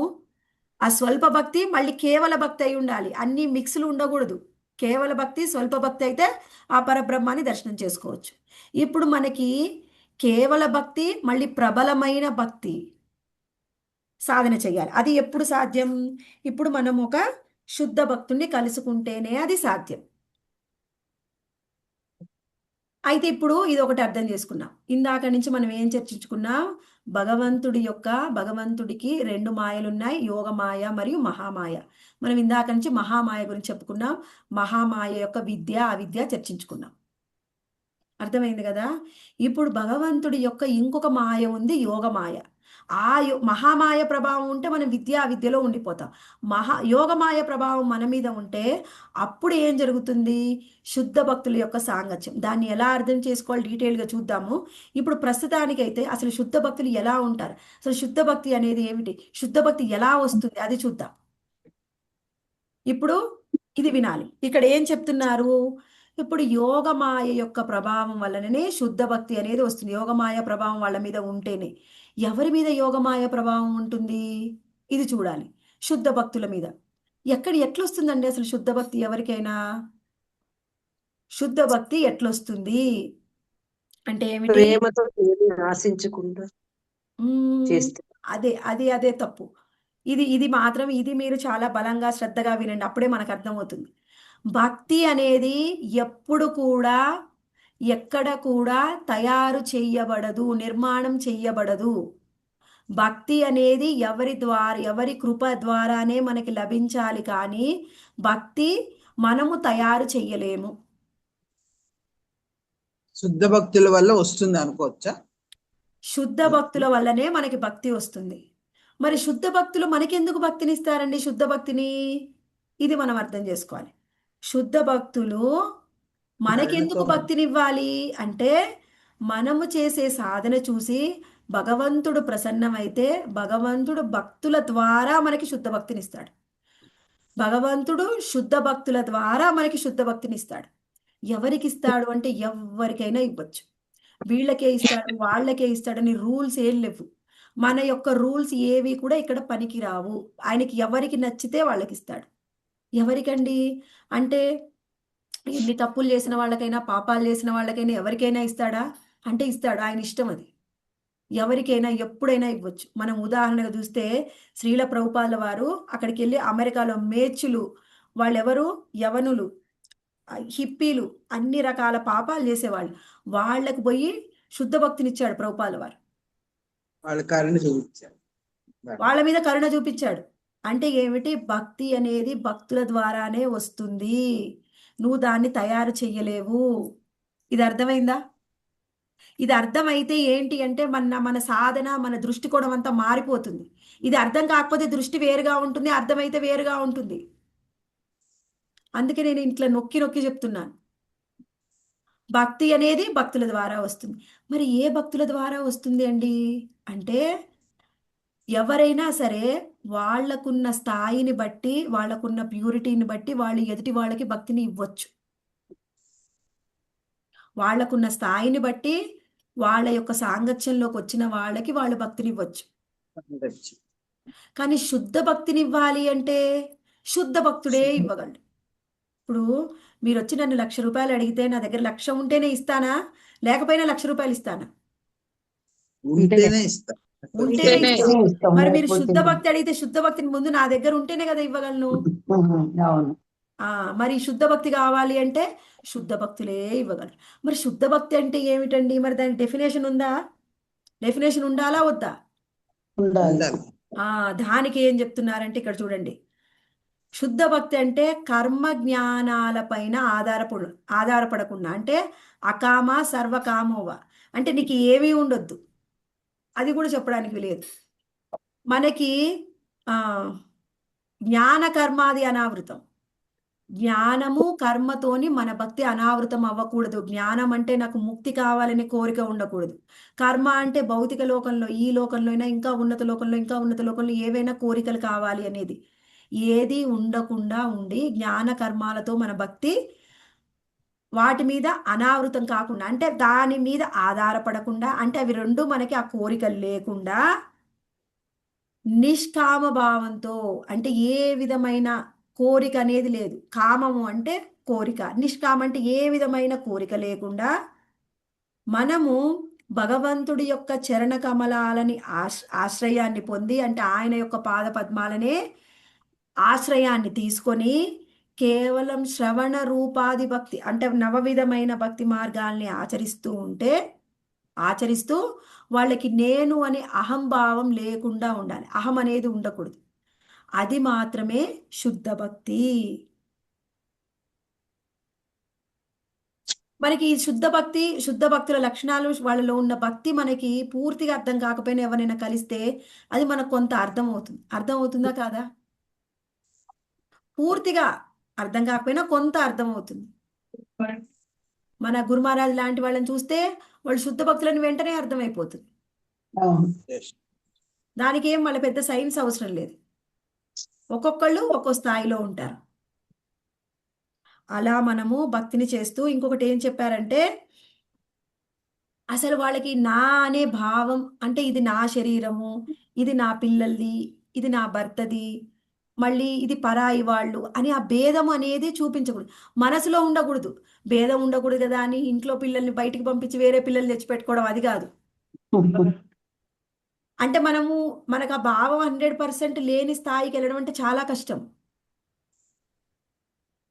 ఆ స్వల్ప భక్తి మళ్ళీ కేవల భక్తి అయి ఉండాలి, అన్ని మిక్స్లు ఉండకూడదు. కేవల భక్తి, స్వల్ప భక్తి అయితే ఆ పరబ్రహ్మాన్ని దర్శనం చేసుకోవచ్చు. ఇప్పుడు మనకి కేవల భక్తి మళ్ళీ ప్రబలమైన భక్తి సాధన చేయాలి. అది ఎప్పుడు సాధ్యం? ఇప్పుడు మనం ఒక శుద్ధ భక్తుణ్ణి కలుసుకుంటేనే అది సాధ్యం. అయితే ఇప్పుడు ఇది ఒకటి అర్థం చేసుకున్నాం. ఇందాక నుంచి మనం ఏం చర్చించుకున్నాం? భగవంతుడికి 2 మాయలున్నాయి, యోగమాయ మరియు మహామాయ. మనం ఇందాక నుంచి మహామాయ గురించి చెప్పుకున్నాం. మహామాయ యొక్క విద్య, అవిద్య చర్చించుకున్నాం. అర్థమైంది కదా? ఇప్పుడు భగవంతుడి యొక్క ఇంకొక మాయ ఉంది, యోగమాయ. మహామాయ ప్రభావం ఉంటే మనం విద్యలో ఉండిపోతాం. యోగమాయ ప్రభావం మన మీద ఉంటే అప్పుడు ఏం జరుగుతుంది? శుద్ధ భక్తుల యొక్క సాంగత్యం. దాన్ని ఎలా అర్థం చేసుకోవాలి డీటెయిల్గా చూద్దాము. ఇప్పుడు ప్రస్తుతానికైతే అసలు శుద్ధ భక్తులు ఎలా ఉంటారు, అసలు శుద్ధ భక్తి అనేది ఏమిటి, శుద్ధ భక్తి ఎలా వస్తుంది అది చూద్దాం. ఇప్పుడు ఇది వినాలి. ఇక్కడ ఏం చెప్తున్నారు? ఇప్పుడు యోగమాయ యొక్క ప్రభావం వలననే శుద్ధ భక్తి అనేది వస్తుంది. యోగమాయ ప్రభావం వాళ్ళ మీద ఉంటేనే. ఎవరి మీద యోగమాయ ప్రభావం ఉంటుంది ఇది చూడాలి. శుద్ధ భక్తుల మీద. ఎట్లొస్తుందండి అసలు శుద్ధ భక్తి ఎవరికైనా? శుద్ధ భక్తి ఎట్లొస్తుంది అంటే ఏమిటి? ప్రేమతో ఏమీ ఆశించకుండా చేస్తే అదే తప్పు. ఇది మీరు చాలా బలంగా శ్రద్ధగా వినండి, అప్పుడే మనకు అర్థమవుతుంది. భక్తి అనేది ఎప్పుడు కూడా ఎక్కడ కూడా తయారు చెయ్యబడదు, నిర్మాణం చెయ్యబడదు. భక్తి అనేది ఎవరి కృప ద్వారానే మనకి లభించాలి, కానీ భక్తి మనము తయారు చెయ్యలేము. శుద్ధ భక్తుల వల్ల వస్తుంది అనుకోవచ్చా? శుద్ధ భక్తుల వల్లనే మనకి భక్తి వస్తుంది. మరి శుద్ధ భక్తులు మనకెందుకు భక్తినిస్తారండి? శుద్ధ భక్తిని ఇది మనం అర్థం చేసుకోవాలి. శుద్ధ భక్తులు మనకెందుకు భక్తినివ్వాలి అంటే, మనము చేసే సాధన చూసి భగవంతుడు ప్రసన్నమైతే భగవంతుడు భక్తుల ద్వారా మనకి శుద్ధ భక్తినిస్తాడు. భగవంతుడు శుద్ధ భక్తుల ద్వారా మనకి శుద్ధ భక్తినిస్తాడు. ఎవరికి ఇస్తాడు అంటే ఎవరికైనా ఇవ్వచ్చు. వీళ్ళకే ఇస్తాడు, వాళ్ళకే ఇస్తాడని రూల్స్ ఏం లేవు. మన యొక్క రూల్స్ ఏవి కూడా ఇక్కడ పనికి రావు. ఆయనకి ఎవరికి నచ్చితే వాళ్ళకి ఇస్తాడు. ఎవరికండి అంటే, ఎన్ని తప్పులు చేసిన వాళ్ళకైనా, పాపాలు చేసిన వాళ్ళకైనా, ఎవరికైనా ఇస్తాడా అంటే ఇస్తాడు. ఆయన ఇష్టం అది. ఎవరికైనా ఎప్పుడైనా ఇవ్వచ్చు. మనం ఉదాహరణగా చూస్తే శ్రీల ప్రభుపాదుల వారు అక్కడికి వెళ్ళి అమెరికాలో మేర్చులు, వాళ్ళెవరు, యవనులు, హిప్పీలు, అన్ని రకాల పాపాలు చేసేవాళ్ళు, వాళ్ళకు పోయి శుద్ధ భక్తినిచ్చాడు ప్రభుపాదుల వారు. వాళ్ళ మీద కరుణ చూపించాడు. అంటే ఏమిటి? భక్తి అనేది భక్తుల ద్వారానే వస్తుంది, నువ్వు దాన్ని తయారు చెయ్యలేవు. ఇది అర్థమైందా? ఇది అర్థమైతే ఏంటి అంటే మన సాధన, మన దృష్టికోణం అంతా మారిపోతుంది. ఇది అర్థం కాకపోతే దృష్టి వేరుగా ఉంటుంది, అర్థమైతే వేరుగా ఉంటుంది. అందుకే నేను ఇంట్లో నొక్కి నొక్కి చెప్తున్నాను. భక్తి అనేది భక్తుల ద్వారా వస్తుంది. మరి ఏ భక్తుల ద్వారా వస్తుంది అండి అంటే, ఎవరైనా సరే వాళ్ళకున్న స్థాయిని బట్టి, వాళ్ళకున్న ప్యూరిటీని బట్టి వాళ్ళు ఎదుటి వాళ్ళకి భక్తిని ఇవ్వచ్చు. వాళ్ళకున్న స్థాయిని బట్టి వాళ్ళ యొక్క సాంగత్యంలోకి వచ్చిన వాళ్ళకి వాళ్ళు భక్తిని ఇవ్వచ్చు. కానీ శుద్ధ భక్తిని ఇవ్వాలి అంటే శుద్ధ భక్తుడే ఇవ్వగలడు. ఇప్పుడు మీరు వచ్చి నన్ను 1,00,000 రూపాయలు అడిగితే నా దగ్గర 1,00,000 ఉంటేనే ఇస్తానా, లేకపోయినా 1,00,000 రూపాయలు ఇస్తానా? ఉంటేనే ఇస్తా. ఉంటేనే ఇస్తాను. మరి మీరు శుద్ధ భక్తి అడిగితే శుద్ధ భక్తిని ముందు నా దగ్గర ఉంటేనే కదా ఇవ్వగలను. అవును. మరి శుద్ధ భక్తి కావాలి అంటే శుద్ధ భక్తులే ఇవ్వగలరు. మరి శుద్ధ భక్తి అంటే ఏమిటండి? మరి దానికి డెఫినేషన్ ఉందా? డెఫినేషన్ ఉండాలా వద్దా? దానికి ఏం చెప్తున్నారంటే ఇక్కడ చూడండి. శుద్ధ భక్తి అంటే కర్మ జ్ఞానాల పైన ఆధారపడకుండా, అంటే అకామ సర్వకామోవ, అంటే నీకు ఏమీ ఉండొద్దు, అది కూడా చెప్పడానికి లేదు. మనకి జ్ఞాన కర్మాది అనావృతం. జ్ఞానము కర్మతోని మన భక్తి అనావృతం అవ్వకూడదు. జ్ఞానం అంటే నాకు ముక్తి కావాలనే కోరిక ఉండకూడదు. కర్మ అంటే భౌతిక లోకంలో, ఈ లోకంలో అయినా, ఇంకా ఉన్నత లోకంలో ఏవైనా కోరికలు కావాలి అనేది ఏది ఉండకుండా ఉండి, జ్ఞాన కర్మాలతో మన భక్తి వాటి మీద అనావృతం కాకుండా, అంటే దాని మీద ఆధారపడకుండా, అంటే అవి రెండు మనకి ఆ కోరికలు లేకుండా నిష్కామ భావంతో, అంటే ఏ విధమైన కోరిక అనేది లేదు. కామము అంటే కోరిక, నిష్కామ అంటే ఏ విధమైన కోరిక లేకుండా మనము భగవంతుడి యొక్క చరణ కమలాలని ఆశ్రయాన్ని పొంది, అంటే ఆయన యొక్క పాద పద్మాలనే ఆశ్రయాన్ని తీసుకొని కేవలం శ్రవణ రూపాది భక్తి, అంటే 9 విధమైన భక్తి మార్గాల్ని ఆచరిస్తూ వాళ్ళకి నేను అనే అహంభావం లేకుండా ఉండాలి. అహం అనేది ఉండకూడదు. అది మాత్రమే శుద్ధ భక్తి. మనకి ఈ శుద్ధ భక్తుల లక్షణాలు వాళ్ళలో ఉన్న భక్తి మనకి పూర్తిగా అర్థం కాకపోయినా ఎవరైనా కలిస్తే అది మనకు కొంత అర్థం అవుతుందా కాదా? పూర్తిగా అర్థం కాకపోయినా కొంత అర్థం అవుతుంది. మన గురు మహారాజ్ లాంటి వాళ్ళని చూస్తే వాళ్ళు శుద్ధ భక్తులని వెంటనే అర్థమైపోతుంది. అవును. దానికి ఏం వాళ్ళ పెద్ద సైన్స్ అవసరం లేదు. ఒక్కొక్కళ్ళు ఒక్కో స్థాయిలో ఉంటారు. అలా మనము భక్తిని చేస్తూ ఇంకొకటి ఏం చెప్పారంటే అసలు వాళ్ళకి నా అనే భావం అంటే ఇది నా శరీరము, ఇది నా పిల్లల్ది, ఇది నా భర్తది, మళ్ళీ ఇది పరాయి వాళ్ళు అని ఆ భేదం అనేది చూపించకూడదు. మనసులో ఉండకూడదు. భేదం ఉండకూడదు కదా అని ఇంట్లో పిల్లల్ని బయటికి పంపించి వేరే పిల్లల్ని తెచ్చిపెట్టుకోవడం అది కాదు. అంటే మనకు ఆ భావం 100% లేని స్థాయికి వెళ్ళడం అంటే చాలా కష్టం.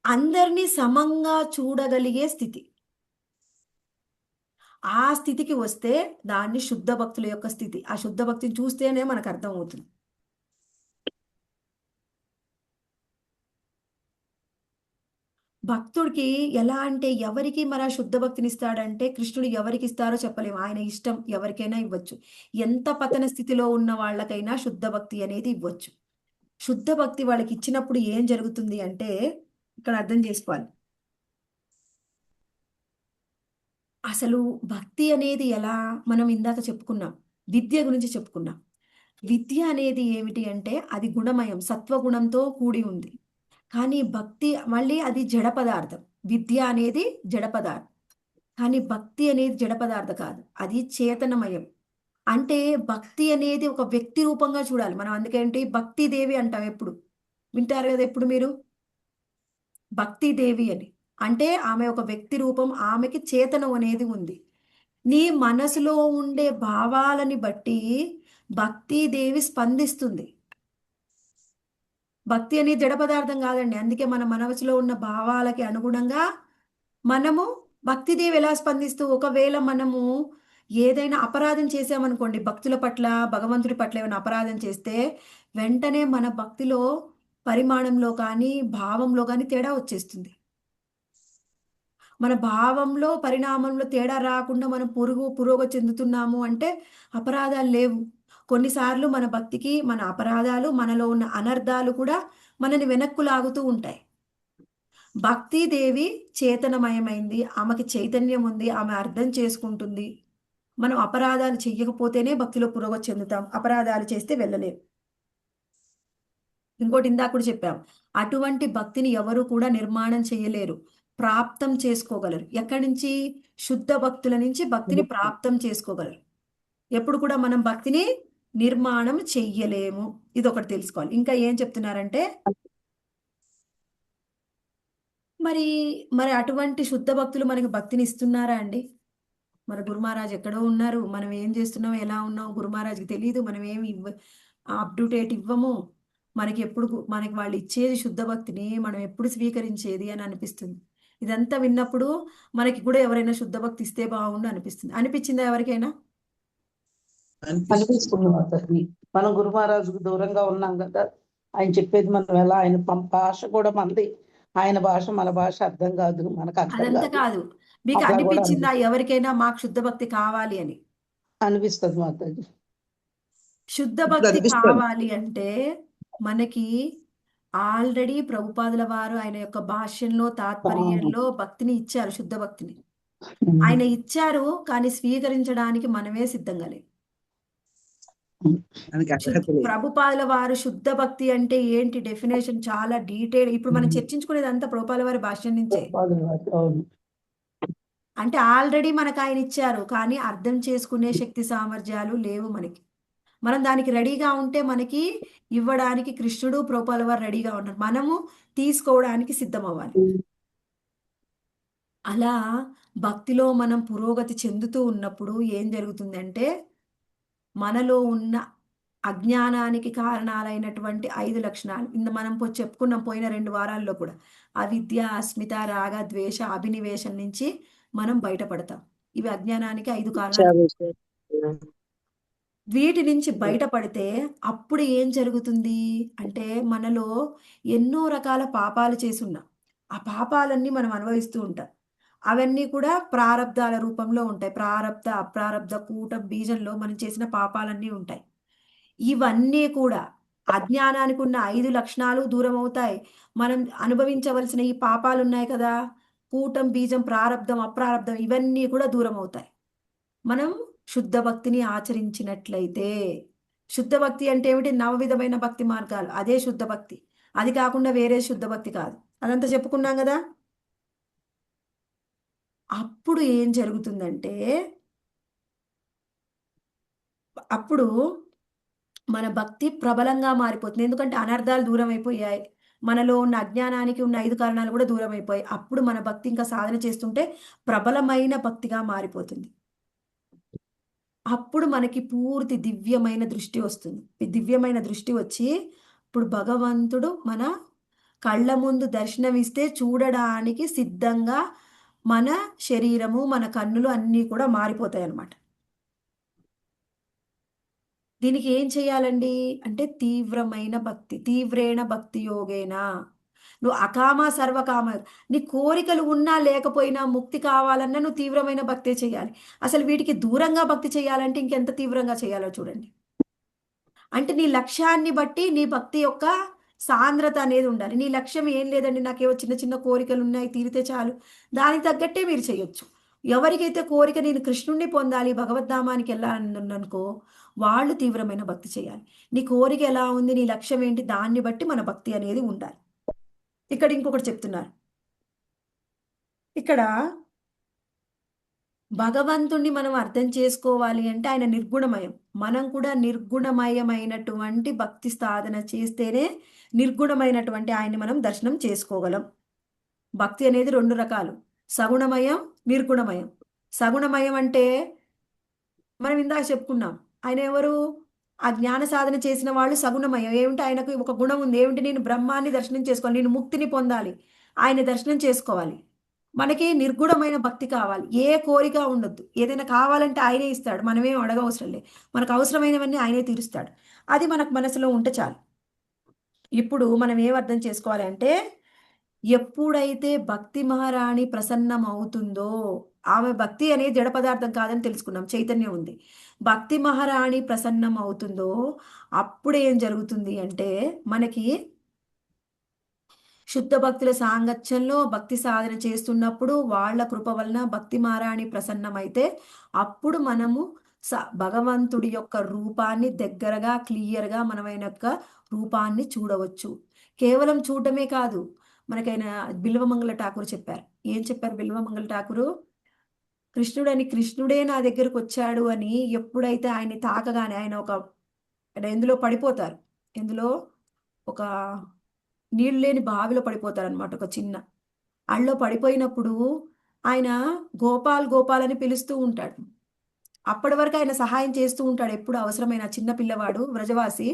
అందరినీ సమంగా చూడగలిగే స్థితి. ఆ స్థితికి వస్తే దాన్ని శుద్ధ భక్తుల యొక్క స్థితి. ఆ శుద్ధ భక్తిని చూస్తేనే మనకు అర్థం అవుతుంది. భక్తుడికి ఎలా అంటే ఎవరికి మరి ఆ శుద్ధ భక్తిని ఇస్తాడంటే కృష్ణుడు ఎవరికి ఇస్తారో చెప్పలేము. ఆయన ఇష్టం ఎవరికైనా ఇవ్వచ్చు. ఎంత పతన స్థితిలో ఉన్న వాళ్ళకైనా శుద్ధ భక్తి అనేది ఇవ్వచ్చు. శుద్ధ భక్తి వాళ్ళకి ఇచ్చినప్పుడు ఏం జరుగుతుంది అంటే ఇక్కడ అర్థం చేసుకోవాలి. అసలు భక్తి అనేది ఎలా మనం ఇందాక చెప్పుకున్నాం. విద్య గురించి చెప్పుకున్నాం. విద్య అనేది ఏమిటి అంటే అది గుణమయం, సత్వగుణంతో కూడి ఉంది. కానీ భక్తి మళ్ళీ అది జడ పదార్థం. విద్య అనేది జడ పదార్థం. కానీ భక్తి అనేది జడ పదార్థం కాదు. అది చేతనమయం. అంటే భక్తి అనేది ఒక వ్యక్తి రూపంగా చూడాలి. మనం అందుకేంటి భక్తి దేవి అంటాం ఎప్పుడు. వింటారు కదా ఎప్పుడు మీరు భక్తి దేవి అని. అంటే ఆమె ఒక వ్యక్తి రూపం, ఆమెకి చేతనం అనేది ఉంది. నీ మనసులో ఉండే భావాలని బట్టి భక్తి దేవి స్పందిస్తుంది. భక్తి అనేది జడ పదార్థం కాదండి. అందుకే మన మనసులో ఉన్న భావాలకి అనుగుణంగా మనము భక్తిదేవి ఎలా స్పందిస్తూ ఒకవేళ మనము ఏదైనా అపరాధం చేసామనుకోండి, భక్తుల పట్ల భగవంతుడి పట్ల ఏమైనా అపరాధం చేస్తే వెంటనే మన భక్తిలో పరిమాణంలో కానీ భావంలో కానీ తేడా వచ్చేస్తుంది. మన భావంలో పరిణామంలో తేడా రాకుండా మనం పురోగతి చెందుతున్నాము అంటే అపరాధాలు లేవు. కొన్నిసార్లు మన భక్తికి మన అపరాధాలు, మనలో ఉన్న అనర్థాలు కూడా మనని వెనక్కు లాగుతూ ఉంటాయి. భక్తిదేవి చేతనమయమైంది, ఆమెకి చైతన్యం ఉంది, ఆమె అర్థం చేసుకుంటుంది. మనం అపరాధాలు చెయ్యకపోతేనే భక్తిలో పురోగతి చెందుతాం. అపరాధాలు చేస్తే వెళ్ళలేం. ఇంకోటి ఇందాక కూడా చెప్పాం, అటువంటి భక్తిని ఎవరు కూడా నిర్మాణం చేయలేరు, ప్రాప్తం చేసుకోగలరు. ఎక్కడి నుంచి? శుద్ధ భక్తుల నుంచి భక్తిని ప్రాప్తం చేసుకోగలరు. ఎప్పుడు కూడా మనం భక్తిని నిర్మాణం చెయ్యలేము. ఇది ఒకటి తెలుసుకోవాలి. ఇంకా ఏం చెప్తున్నారంటే మరి అటువంటి శుద్ధ భక్తులు మనకి భక్తిని ఇస్తున్నారా అండి? మన గురు మహారాజ్ ఎక్కడో ఉన్నారు, మనం ఏం చేస్తున్నాం, ఎలా ఉన్నాం గురు మహారాజ్కి తెలియదు. మనం ఏమి అప్డేట్ ఇవ్వము. మనకి వాళ్ళు ఇచ్చేది శుద్ధ భక్తిని మనం ఎప్పుడు స్వీకరించేది అని అనిపిస్తుంది. ఇదంతా విన్నప్పుడు మనకి కూడా ఎవరైనా శుద్ధ భక్తి ఇస్తే బాగుండు అనిపిస్తుంది. అనిపించిందా ఎవరికైనా? అనిపిస్తుంది మాతాజీ. మనం గురు మహారాజుకు దూరంగా ఉన్నాం కదా, ఆయన చెప్పేది మనం ఎలా, ఆయన భాష కూడా మనది, ఆయన భాష మన భాష అర్థం కాదు, మనకు అర్థం అదంతా కాదు. మీకు అట్లా కూడా అనిపించిందా ఎవరికైనా మాకు శుద్ధ భక్తి కావాలి అని? అనిపిస్తుంది మాతాజీ. శుద్ధ ఇప్పుడు భక్తి అనిపిస్తుంది. కావాలి అంటే మనకి ఆల్రెడీ ప్రభుపాదుల వారు ఆయన యొక్క భాష్యంలో తాత్పర్యంలో భక్తిని ఇచ్చారు, శుద్ధ భక్తిని ఆయన ఇచ్చారు. కానీ స్వీకరించడానికి మనమే సిద్ధంగా లేము. మనకి అర్హత లేదు. ప్రభుపాదుల వారు శుద్ధ భక్తి అంటే ఏంటి డెఫినేషన్ చాలా డీటెయిల్. ఇప్పుడు మనం చర్చించుకునేది అంతా ప్రభుపాదుల వారి భాష్యం నుంచే. అవును. అంటే ఆల్రెడీ మనకు ఆయన ఇచ్చారు, కానీ అర్థం చేసుకునే శక్తి సామర్థ్యాలు లేవు మనకి. మనం దానికి రెడీగా ఉంటే మనకి ఇవ్వడానికి కృష్ణుడు ప్రభుపాదుల వారు రెడీగా ఉన్నారు. మనము తీసుకోవడానికి సిద్ధం అవ్వాలి. అలా భక్తిలో మనం పురోగతి చెందుతూ ఉన్నప్పుడు ఏం జరుగుతుందంటే మనలో ఉన్న అజ్ఞానానికి కారణాలైనటువంటి 5 లక్షణాలు మనం చెప్పుకున్నాం పోయిన 2 వారాల్లో కూడా. అవిద్య, అస్మిత, రాగ, ద్వేష, అభినివేశం నుంచి మనం బయటపడతాం. ఇవి అజ్ఞానానికి 5 కారణాలు. వీటి నుంచి బయటపడితే అప్పుడు ఏం జరుగుతుంది అంటే మనలో ఎన్నో రకాల పాపాలు చేసున్నాం. ఆ పాపాలన్నీ మనం అనుభవిస్తూ ఉంటాం. అవన్నీ కూడా ప్రారబ్ధాల రూపంలో ఉంటాయి. ప్రారబ్ధ అప్రారబ్ధ కూట బీజంలో మనం చేసిన పాపాలన్నీ ఉంటాయి. ఇవన్నీ కూడా అజ్ఞానానికి ఉన్న 5 లక్షణాలు దూరం అవుతాయి. మనం అనుభవించవలసిన ఈ పాపాలు ఉన్నాయి కదా, కూటం బీజం ప్రారబ్ధం అప్రారబ్ధం ఇవన్నీ కూడా దూరం అవుతాయి మనం శుద్ధ భక్తిని ఆచరించినట్లయితే. శుద్ధ భక్తి అంటే ఏమిటి? నవవిధమైన భక్తి మార్గాలు, అదే శుద్ధ భక్తి. అది కాకుండా వేరే శుద్ధ భక్తి కాదు. అదంతా చెప్పుకున్నాం కదా. అప్పుడు ఏం జరుగుతుందంటే, అప్పుడు మన భక్తి ప్రబలంగా మారిపోతుంది. ఎందుకంటే అనర్థాలు దూరం అయిపోయాయి, మనలో ఉన్న అజ్ఞానానికి ఉన్న 5 కారణాలు కూడా దూరం అయిపోయాయి. అప్పుడు మన భక్తి ఇంకా సాధన చేస్తుంటే ప్రబలమైన భక్తిగా మారిపోతుంది. అప్పుడు మనకి పూర్తి దివ్యమైన దృష్టి వస్తుంది. ఈ దివ్యమైన దృష్టి వచ్చి ఇప్పుడు భగవంతుడు మన కళ్ళ ముందు దర్శనమిస్తే చూడడానికి సిద్ధంగా మన శరీరము, మన కన్నులు అన్నీ కూడా మారిపోతాయి అన్నమాట. దీనికి ఏం చేయాలండి అంటే తీవ్రమైన భక్తి. తీవ్రేణ భక్తి యోగేనా. నువ్వు అకామ సర్వకామ, నీ కోరికలు ఉన్నా లేకపోయినా ముక్తి కావాలన్నా నువ్వు తీవ్రమైన భక్తే చేయాలి. అసలు వీటికి దూరంగా భక్తి చేయాలంటే ఇంకెంత తీవ్రంగా చేయాలో చూడండి. అంటే నీ లక్ష్యాన్ని బట్టి నీ భక్తి యొక్క సాంద్రత అనేది ఉండాలి. నీ లక్ష్యం ఏం లేదండి, నాకేవో చిన్న చిన్న కోరికలు ఉన్నాయి, తీరితే చాలు, దానికి తగ్గట్టే మీరు చేయొచ్చు. ఎవరికైతే కోరిక నేను కృష్ణుణ్ణి పొందాలి, భగవద్ధామానికి వెళ్ళాలని అనుకో, వాళ్ళు తీవ్రమైన భక్తి చేయాలి. నీ కోరిక ఎలా ఉంది, నీ లక్ష్యం ఏంటి, దాన్ని బట్టి మన భక్తి అనేది ఉండాలి. ఇక్కడ ఇంకొకటి చెప్తున్నారు. ఇక్కడ భగవంతుణ్ణి మనం అర్థం చేసుకోవాలి అంటే ఆయన నిర్గుణమయం. మనం కూడా నిర్గుణమయమైనటువంటి భక్తి సాధన చేస్తేనే నిర్గుణమైనటువంటి ఆయన్ని మనం దర్శనం చేసుకోగలం. భక్తి అనేది 2 రకాలు, సగుణమయం, నిర్గుణమయం. సగుణమయం అంటే మనం ఇందాక చెప్పుకున్నాం, ఆయన ఎవరు? ఆ జ్ఞాన సాధన చేసిన వాళ్ళు సగుణమయం. ఏమిటి? ఆయనకు ఒక గుణం ఉంది. ఏమిటి? నేను బ్రహ్మాన్ని దర్శనం చేసుకోవాలి, నేను ముక్తిని పొందాలి, ఆయన దర్శనం చేసుకోవాలి. మనకి నిర్గుణమైన భక్తి కావాలి. ఏ కోరిక ఉండొద్దు. ఏదైనా కావాలంటే ఆయనే ఇస్తాడు, మనమేం అడగవసరం లేదు. మనకు అవసరమైనవన్నీ ఆయనే తీరుస్తాడు. అది మనకు మనసులో ఉంటే చాలు. ఇప్పుడు మనం ఏం అర్థం చేసుకోవాలి అంటే, ఎప్పుడైతే భక్తి మహారాణి ప్రసన్నం అవుతుందో, ఆమె భక్తి అనేది జడ పదార్థం కాదని తెలుసుకున్నాం, చైతన్యం ఉంది. భక్తి మహారాణి ప్రసన్నం అవుతుందో అప్పుడు ఏం జరుగుతుంది అంటే, మనకి శుద్ధ భక్తుల సాంగత్యంలో భక్తి సాధన చేస్తున్నప్పుడు వాళ్ళ కృప వలన భక్తి మహారాణి ప్రసన్నమైతే అప్పుడు మనము భగవంతుడి యొక్క రూపాన్ని దగ్గరగా క్లియర్గా మనమైన యొక్క రూపాన్ని చూడవచ్చు. కేవలం చూడటమే కాదు, మనకైన బిల్వమంగళ ఠాకూర్ చెప్పారు. ఏం చెప్పారు బిల్వమంగళ ఠాకూరు? కృష్ణుడే నా దగ్గరకు వచ్చాడు అని ఎప్పుడైతే ఆయన్ని తాకగానే ఆయన ఒక ఎందులో పడిపోతారు, ఎందులో ఒక నీళ్ళు లేని బావిలో పడిపోతారనమాట. ఒక చిన్న అళ్ళలో పడిపోయినప్పుడు ఆయన గోపాల్ గోపాల్ అని పిలుస్తూ ఉంటాడు. అప్పటి వరకు ఆయన సహాయం చేస్తూ ఉంటాడు ఎప్పుడు అవసరమైన. చిన్న పిల్లవాడు వ్రజవాసి.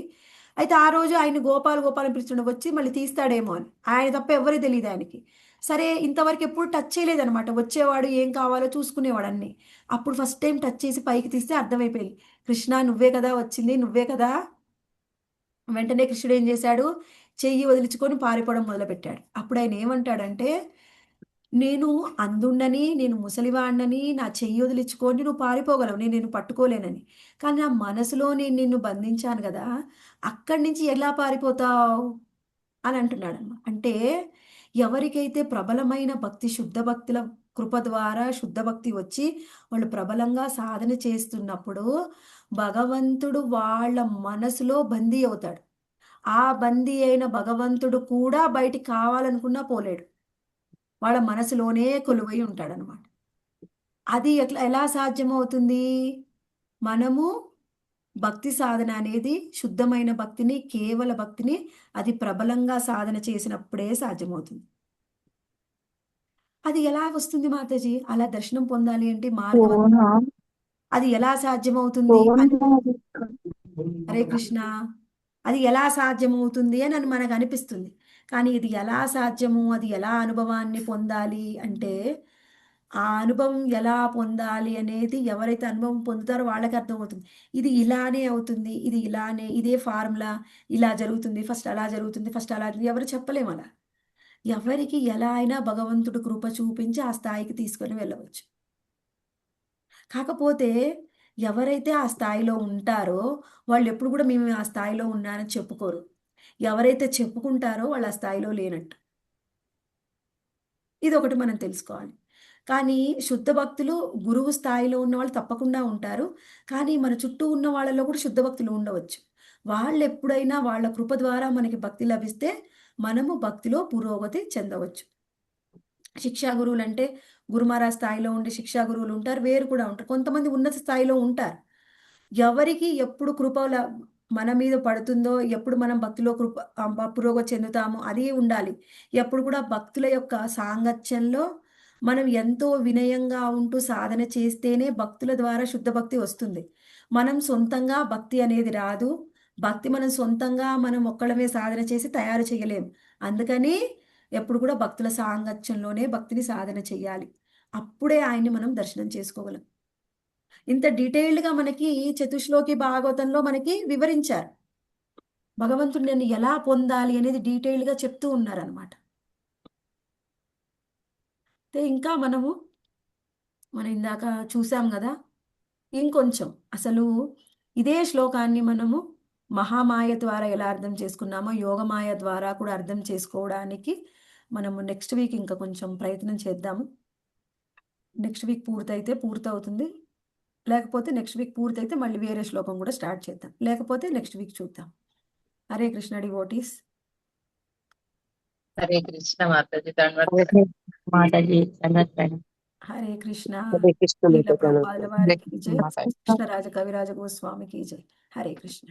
అయితే ఆ రోజు ఆయన గోపాల్ గోపాల్ అని పిలుస్తుండే, వచ్చి మళ్ళీ తీస్తాడేమో అని. ఆయన తప్ప ఎవరికి తెలియదు ఆయనకి. సరే ఇంతవరకు ఎప్పుడు టచ్ చేయలేదనమాట. వచ్చేవాడు ఏం కావాలో చూసుకునేవాడు అన్ని. అప్పుడు ఫస్ట్ టైం టచ్ చేసి పైకి తీస్తే అర్థమైపోయింది, కృష్ణ నువ్వే కదా వచ్చింది, నువ్వే కదా. వెంటనే కృష్ణుడు ఏం చేశాడు? చెయ్యి వదిలించుకొని పారిపోవడం మొదలుపెట్టాడు. అప్పుడు ఆయన ఏమంటాడంటే, నేను అందుండని, నేను ముసలివాణ్ణని, నా చెయ్యి వదిలించుకొని నువ్వు పారిపోగలవు, నేను పట్టుకోలేనని. కానీ నా మనసులో నేను నిన్ను బంధించాను కదా, అక్కడి నుంచి ఎలా పారిపోతావు అని అంటున్నాడు. అంటే ఎవరికైతే ప్రబలమైన భక్తి, శుద్ధ భక్తుల కృప ద్వారా శుద్ధ భక్తి వచ్చి వాళ్ళు ప్రబలంగా సాధన చేస్తున్నప్పుడు భగవంతుడు వాళ్ళ మనసులో బందీ అవుతాడు. ఆ బందీ అయిన భగవంతుడు కూడా బయటికి కావాలనుకున్నా పోలేడు, వాళ్ళ మనసులోనే కొలువై ఉంటాడనమాట. అది ఎలా సాధ్యమవుతుంది? మనము భక్తి సాధన అనేది శుద్ధమైన భక్తిని, కేవల భక్తిని అది ప్రబలంగా సాధన చేసినప్పుడే సాధ్యమవుతుంది. అది ఎలా వస్తుంది మాతాజీ? అలా దర్శనం పొందాలి అంటే మార్గం అది ఎలా సాధ్యమవుతుంది? హరే కృష్ణ. అది ఎలా సాధ్యమవుతుంది అని మనకు అనిపిస్తుంది. కానీ ఇది ఎలా సాధ్యము, అది ఎలా అనుభవాన్ని పొందాలి అంటే, ఆ అనుభవం ఎలా పొందాలి అనేది ఎవరైతే అనుభవం పొందుతారో వాళ్ళకి అర్థమవుతుంది. ఇది ఇలానే అవుతుంది, ఇది ఇలానే, ఇదే ఫార్ములా, ఇలా జరుగుతుంది, ఫస్ట్ అలా జరుగుతుంది, ఫస్ట్ అలా, ఎవరు చెప్పలేము అలా. ఎవరికి ఎలా అయినా భగవంతుడు కృప చూపించి ఆ స్థాయికి తీసుకొని వెళ్ళవచ్చు. కాకపోతే ఎవరైతే ఆ స్థాయిలో ఉంటారో వాళ్ళు ఎప్పుడు కూడా మేము ఆ స్థాయిలో ఉన్నారని చెప్పుకోరు. ఎవరైతే చెప్పుకుంటారో వాళ్ళు ఆ స్థాయిలో లేనట్టు. ఇది ఒకటి మనం తెలుసుకోవాలి. కానీ శుద్ధ భక్తులు గురువు స్థాయిలో ఉన్న వాళ్ళు తప్పకుండా ఉంటారు. కానీ మన చుట్టూ ఉన్న వాళ్ళలో కూడా శుద్ధ భక్తులు ఉండవచ్చు. వాళ్ళు ఎప్పుడైనా వాళ్ళ కృప ద్వారా మనకి భక్తి లభిస్తే మనము భక్తిలో పురోగతి చెందవచ్చు. శిక్షా గురువులు అంటే గురుమారా స్థాయిలో ఉండే శిక్షా గురువులు ఉంటారు, వేరు కూడా ఉంటారు. కొంతమంది ఉన్నత స్థాయిలో ఉంటారు. ఎవరికి ఎప్పుడు కృప మన మీద పడుతుందో, ఎప్పుడు మనం భక్తిలో పురోగతి చెందుతామో అది ఉండాలి. ఎప్పుడు కూడా భక్తుల యొక్క సాంగత్యంలో మనం ఎంతో వినయంగా ఉంటూ సాధన చేస్తేనే భక్తుల ద్వారా శుద్ధ భక్తి వస్తుంది. మనం సొంతంగా భక్తి అనేది రాదు. భక్తి మనం సొంతంగా మనం ఒక్కళ్ళమే సాధన చేసి తయారు చేయలేం. అందుకని ఎప్పుడు కూడా భక్తుల సాంగత్యంలోనే భక్తిని సాధన చెయ్యాలి. అప్పుడే ఆయన్ని మనం దర్శనం చేసుకోగలం. ఇంత డీటెయిల్డ్గా మనకి చతుశ్లోకి భాగవతంలో మనకి వివరించారు. భగవంతుడు నేను ఎలా పొందాలి అనేది డీటెయిల్డ్గా చెప్తూ ఉన్నారనమాట. ఇంకా మనం ఇందాక చూసాం కదా, ఇంకొంచెం అసలు ఇదే శ్లోకాన్ని మనము మహామాయ ద్వారా ఎలా అర్థం చేసుకున్నామో యోగమాయ ద్వారా కూడా అర్థం చేసుకోవడానికి మనము నెక్స్ట్ వీక్ ఇంకా కొంచెం ప్రయత్నం చేద్దాము. నెక్స్ట్ వీక్ పూర్తవుతుంది. లేకపోతే నెక్స్ట్ వీక్ పూర్తయితే మళ్ళీ వేరే శ్లోకం కూడా స్టార్ట్ చేద్దాం. లేకపోతే నెక్స్ట్ వీక్ చూద్దాం. హరే కృష్ణ డివోటీస్. హరే కృష్ణ మాతాజీ. ధన్యవాదాలు. మాతాజీ ధన్యవాదాలు. హరే కృష్ణ. హరే కృష్ణ శ్రీల మాతాజీ. ప్రభుపాదుల వారికి జై. మాతాజీ. కృష్ణరాజ కవిరాజ గోస్వామికి జై. హరే కృష్ణ.